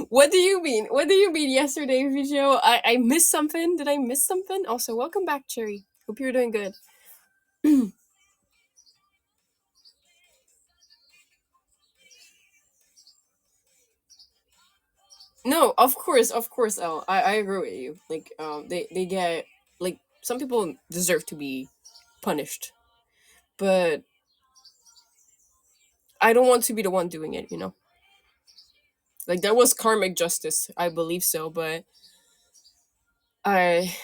What do you mean? What do you mean yesterday, Vijay? I missed something. Did I miss something? Also, welcome back, Cherry. Hope you're doing good. No, of course, Elle. I agree with you. Like, they get, like, some people deserve to be punished, but I don't want to be the one doing it. Like, there was karmic justice. I believe so, but I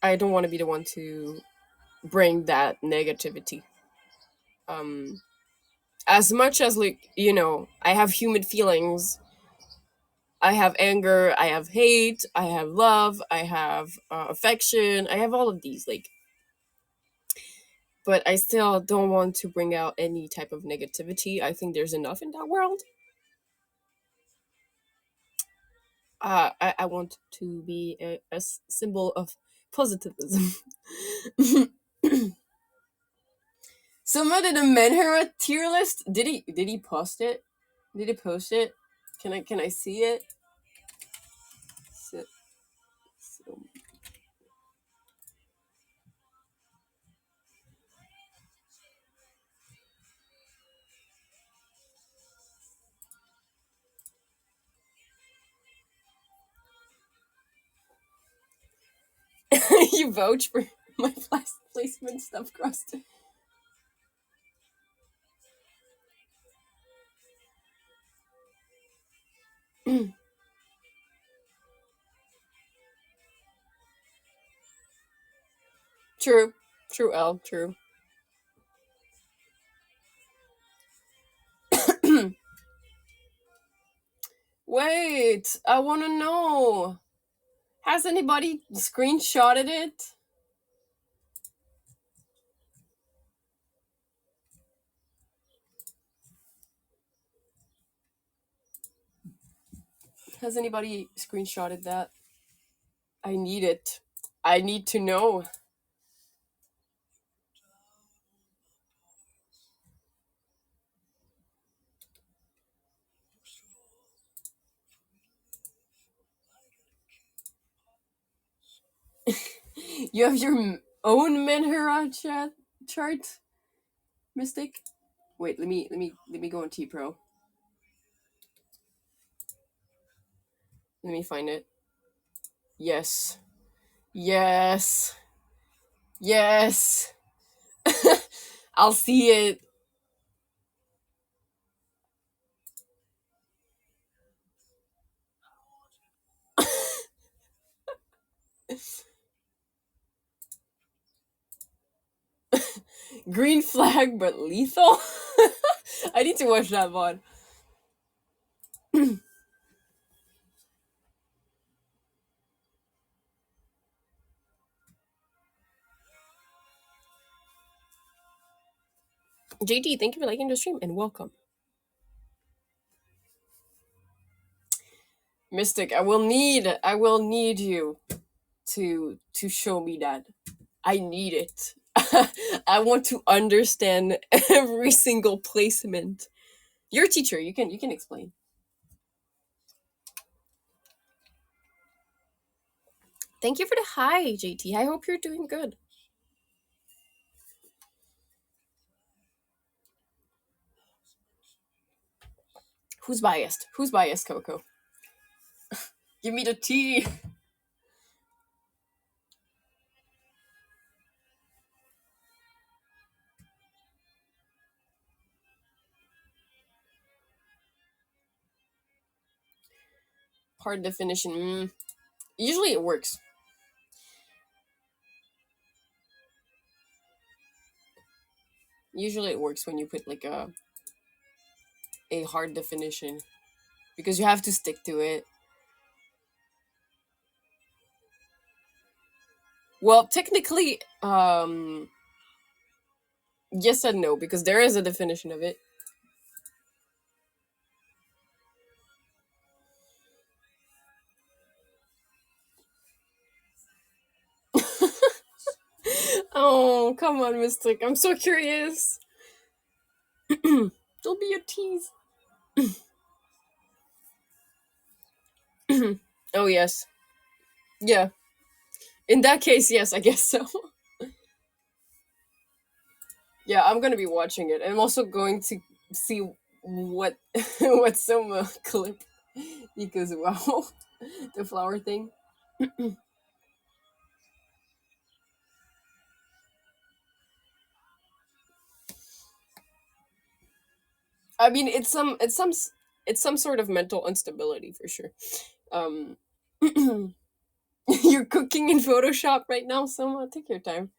I don't want to be the one to bring that negativity. Um, as much as, like, I have human feelings. I have anger. I have hate. I have love. I have affection. I have all of these. Like, but I still don't want to bring out any type of negativity. I think there's enough in that world. I want to be a symbol of positivism. Someone did amend her a tier list. Did he post it? Did he post it? Can I see it? So, so- you vouch for my placement stuff crust. True, true, L, true. Wait, I want to know. Has anybody screenshotted it? Has anybody screenshotted that? I need it. I need to know. You have your own Menhera chart, Mystic. Wait, let me go on T Pro. Let me find it. Yes. Yes. Yes. I'll see it. Green flag, but lethal? I need to watch that VOD. JD, thank you for liking the stream and welcome. Mystic, I will need you to show me that. I need it. I want to understand every single placement. You're a teacher, you can explain. Thank you for the hi, JT. I hope you're doing good. Who's biased? Who's biased, Coco? Give me the tea. Hard definition. Usually it works. Usually it works when you put like a hard definition because you have to stick to it. Well, technically, yes and no, because there is a definition of it. Oh, come on, Mystic. I'm so curious. Don't be a tease. Oh, yes. Yeah. In that case, yes, I guess so. Yeah, I'm gonna be watching it. I'm also going to see what what some clip because wow, the flower thing. I mean, it's some sort of mental instability for sure. Um, you're cooking in Photoshop right now, so take your time.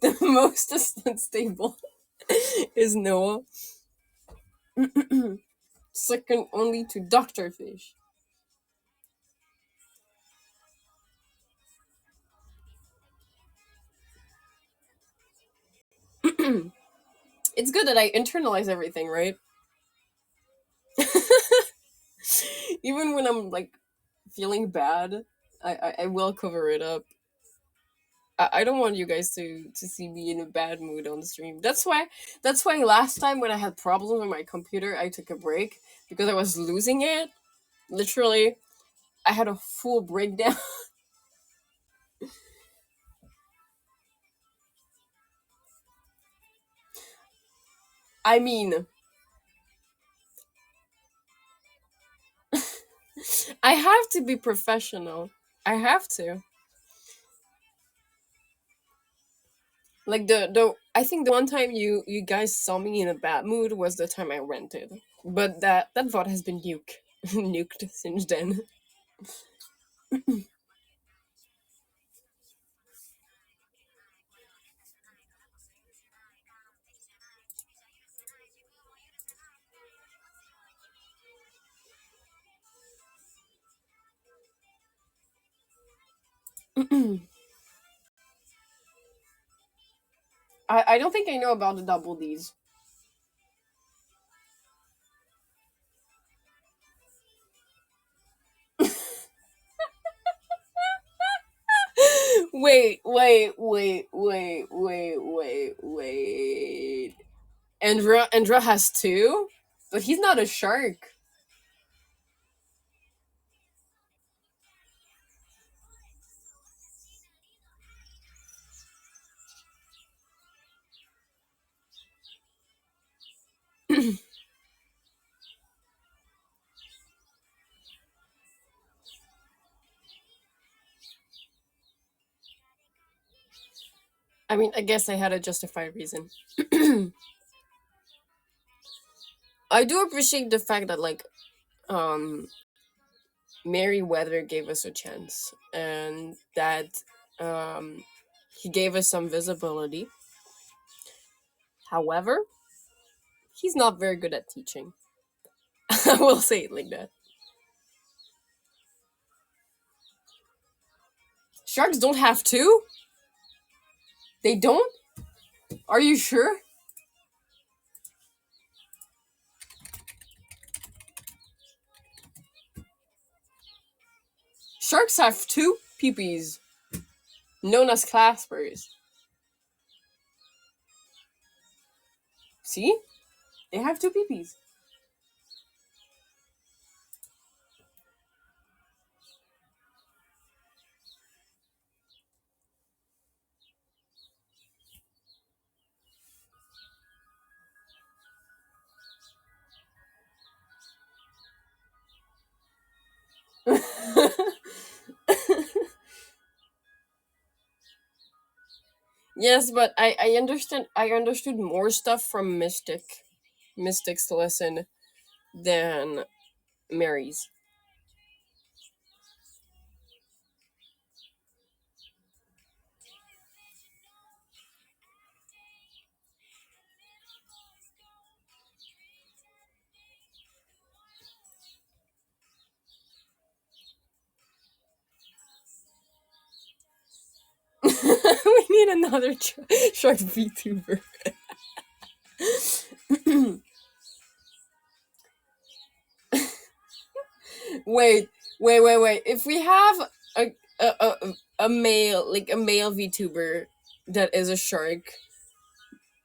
The most unstable is Noah. Second only to Dr. Fish. It's good that I internalize everything, right? Even when I'm like feeling bad, I will cover it up. I don't want you guys to see me in a bad mood on the stream. That's why last time when I had problems with my computer, I took a break because I was losing it. Literally, I had a full breakdown. I mean, I have to be professional. I have to. Like the I think the one time you guys saw me in a bad mood was the time I rented. But that VOD has been nuked since then. I don't think I know about the double D's. Wait. Andra has two? But he's not a shark. I mean, I guess I had a justified reason. I do appreciate the fact that, like, Merryweather gave us a chance, and that he gave us some visibility. However, he's not very good at teaching. I will say it like that. Sharks don't have to? They don't? Are you sure? Sharks have two peepees, known as claspers. See? They have two peepees. Yes, but I understand. I understood more stuff from Mystic's lesson than Mary's. We need another shark VTuber. Wait. If we have a male, like a male VTuber that is a shark,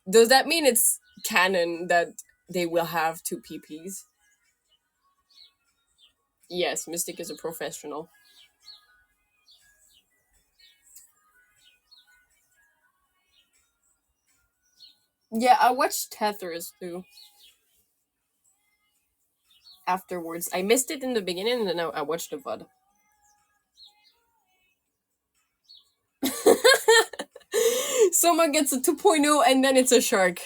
does that mean it's canon that they will have two PPs? Yes, Mystic is a professional. Yeah, I watched Tethers too. Afterwards, I missed it in the beginning, and then I watched the VOD. Someone gets a 2.0 and then it's a shark.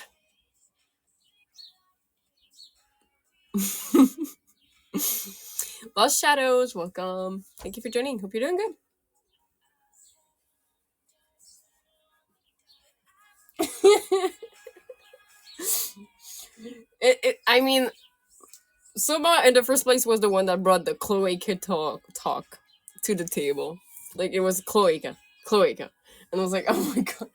Lost Shadows, welcome. Thank you for joining. Hope you're doing good. I mean, Soma in the first place was the one that brought the cloaca talk to the table. Like, it was cloaca. And I was like, oh my god.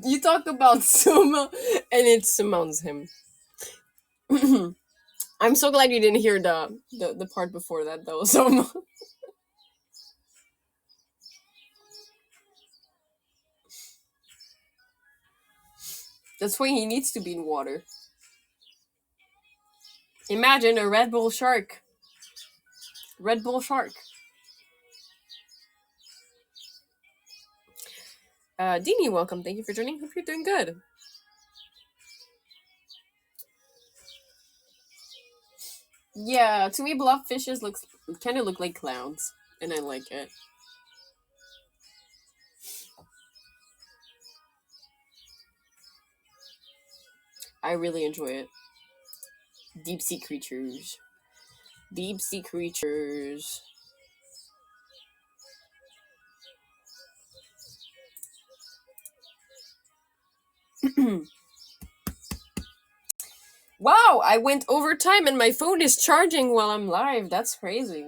You talk about Soma and it surmounts him. I'm so glad you didn't hear the part before that though, Soma. That's why he needs to be in water. Imagine a Red Bull shark. Red Bull shark. Dini, welcome. Thank you for joining. Hope you're doing good. Yeah, to me, blobfishes kind of look like clowns, and I like it. I really enjoy it. Deep sea creatures. Deep sea creatures. Wow, I went over time and my phone is charging while I'm live. That's crazy.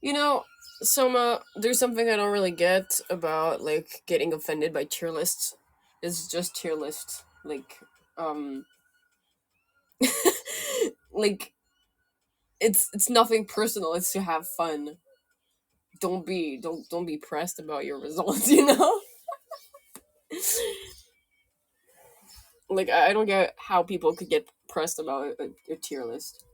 You know, Soma, there's something I don't really get about like getting offended by tier lists. It's just tier list. Um like it's nothing personal, it's to have fun. Don't be pressed about your results, you know? Like I don't get how people could get pressed about a tier list.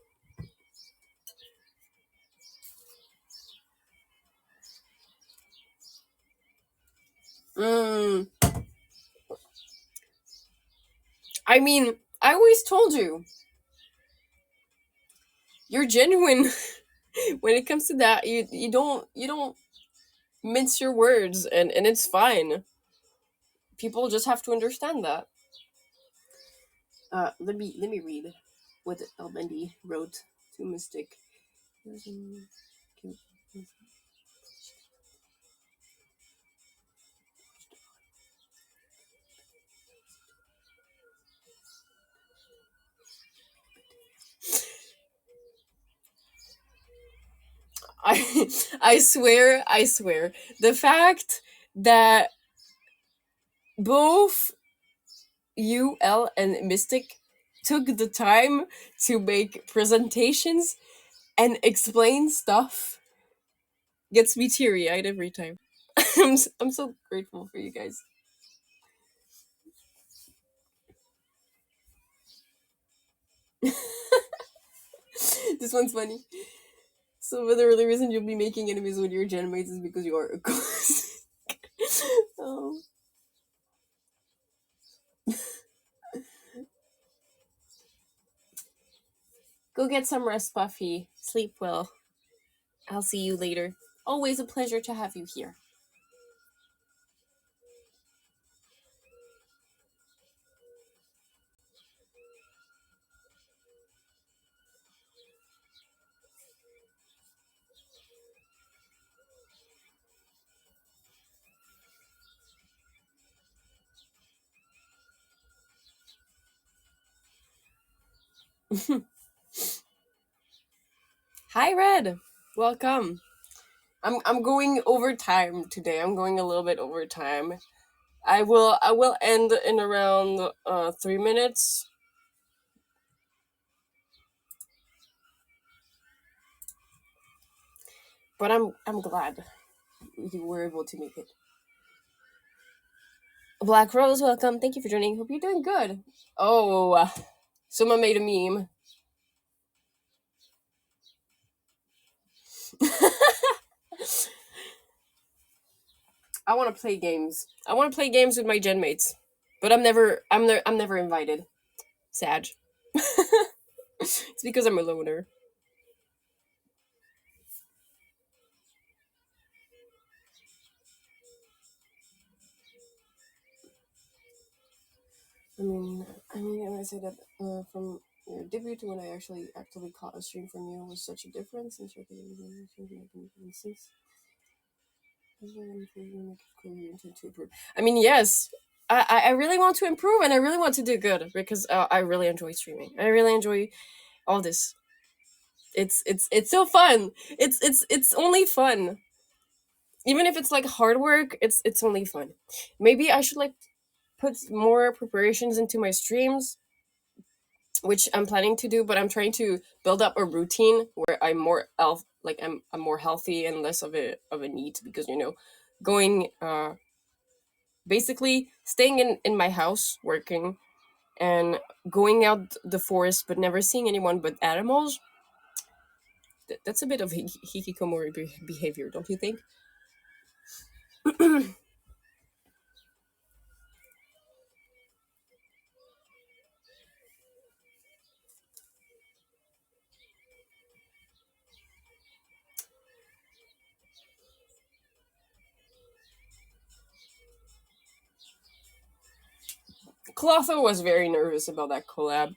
Mm, I mean, I always told you, you're genuine when it comes to that. You don't mince your words, and it's fine. People just have to understand that. Let me read what Elbendy wrote to Mystic. I I swear, the fact that both UL and Mystic took the time to make presentations and explain stuff gets me teary eyed every time. I'm so grateful for you guys. This one's funny. So, but the only reason you'll be making enemies with your gen mates is because you are a ghost. Oh. Go get some rest, Buffy. Sleep well. I'll see you later. Always a pleasure to have you here. Hi, Red. Welcome. I'm going over time today. I'm going a little bit over time. I will end in around 3 minutes. But I'm glad you were able to make it. Black Rose, welcome. Thank you for joining. Hope you're doing good. Oh, someone made a meme. I want to play games. I want to play games with my gen mates, but I'm never invited. Sad. It's because I'm a loner. I say that from your debut to when I actually actively caught a stream from you was such a difference. And sure, instance. I mean, yes. I really want to improve and I really want to do good because I really enjoy streaming. I really enjoy all this. It's so fun. It's only fun. Even if it's like hard work, it's only fun. Maybe I should like put more preparations into my streams, which I'm planning to do, but I'm trying to build up a routine where I'm more I'm more healthy and less of a need because going basically staying in my house working and going out the forest but never seeing anyone but animals. That's a bit of hikikomori behavior, don't you think? Clotho was very nervous about that collab.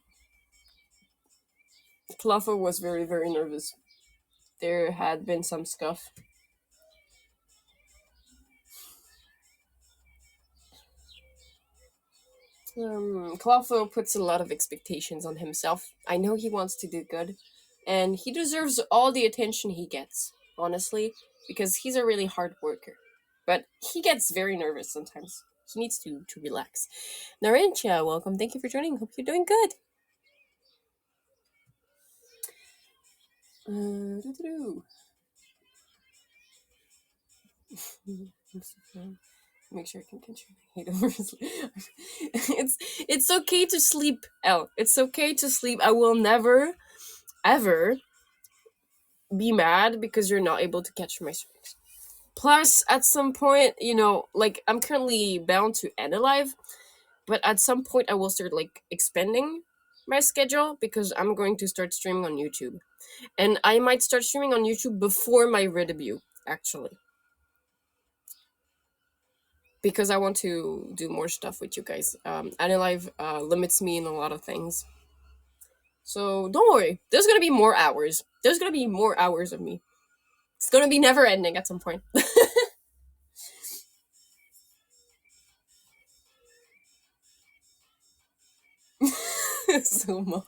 Clotho was very, very nervous. There had been some scuff. Clotho puts a lot of expectations on himself. I know he wants to do good, and he deserves all the attention he gets. honestly, because he's a really hard worker. But he gets very nervous sometimes. He needs to relax. Narincha, welcome. Thank you for joining. Hope you're doing good. Doo-doo-doo. Make sure I can control my hate over sleep. It's okay to sleep, Elle. It's okay to sleep. I will never, ever be mad because you're not able to catch my streams. Plus, at some point, like I'm currently bound to AniLive, but at some point I will start like expanding my schedule because I'm going to start streaming on YouTube. And I might start streaming on YouTube before my debut, actually. Because I want to do more stuff with you guys. AniLive limits me in a lot of things. So don't worry. There's gonna be more hours. There's gonna be more hours of me. It's gonna be never ending at some point. So much.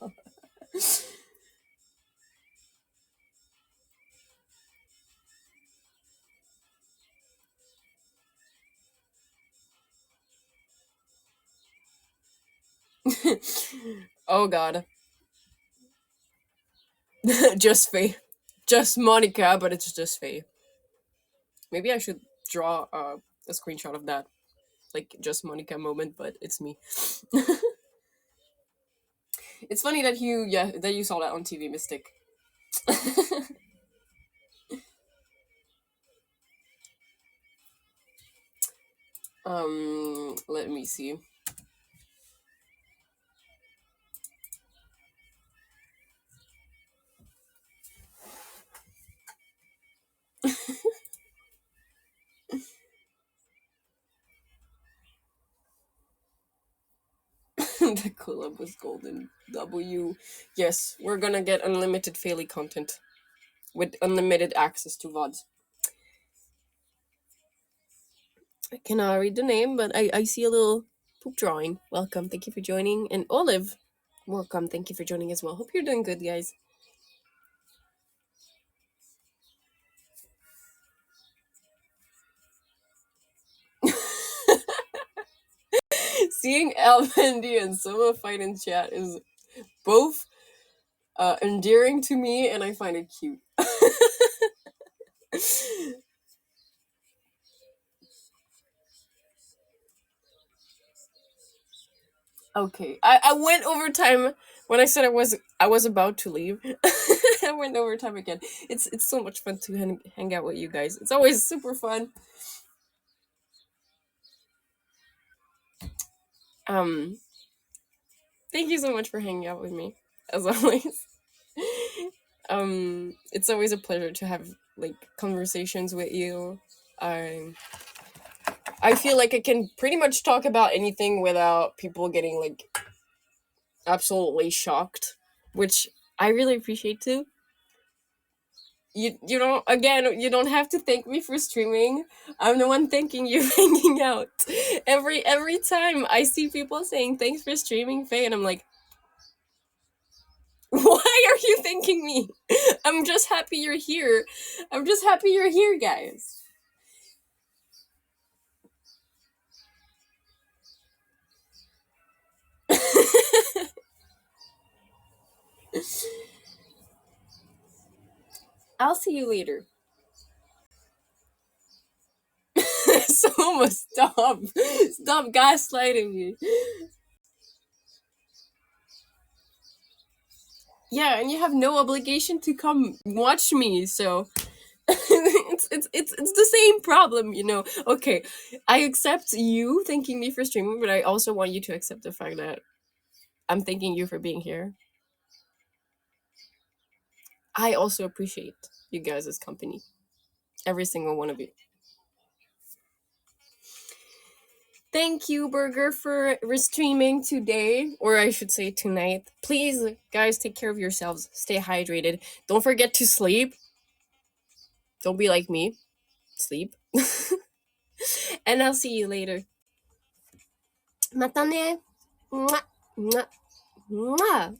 Oh god. Just Faye. Just Monica, but it's just Faye. Maybe I should draw a screenshot of that. Like just Monica moment, but it's me. It's funny that you saw that on TV, Mystic. Let me see. The collab was golden. W. Yes, we're gonna get unlimited Faelie content with unlimited access to VODs. I cannot read the name, but I see a little poop drawing. Welcome, thank you for joining. And Olive, welcome, thank you for joining as well. Hope you're doing good, guys. Seeing Alvendi and Soma fight in chat is both endearing to me, and I find it cute. Okay, I went over time when I said I was about to leave. I went over time again. It's so much fun to hang out with you guys. It's always super fun. Thank you so much for hanging out with me, as always. It's always a pleasure to have like conversations with you. I feel like I can pretty much talk about anything without people getting like absolutely shocked, which I really appreciate too. You don't have to thank me for streaming. I'm the one thanking you for hanging out. Every time I see people saying thanks for streaming, Faye, and I'm like, why are you thanking me? I'm just happy you're here. I'm just happy you're here, guys. I'll see you later. Soma, stop. Stop gaslighting me. Yeah, and you have no obligation to come watch me, so it's the same problem, you know. Okay, I accept you thanking me for streaming, but I also want you to accept the fact that I'm thanking you for being here. I also appreciate you guys' company. Every single one of you. Thank you, Burger, for restreaming today, or I should say tonight. Please, guys, take care of yourselves. Stay hydrated. Don't forget to sleep. Don't be like me. Sleep. And I'll see you later. Mata ne. Mwah. Mwah. Mwah.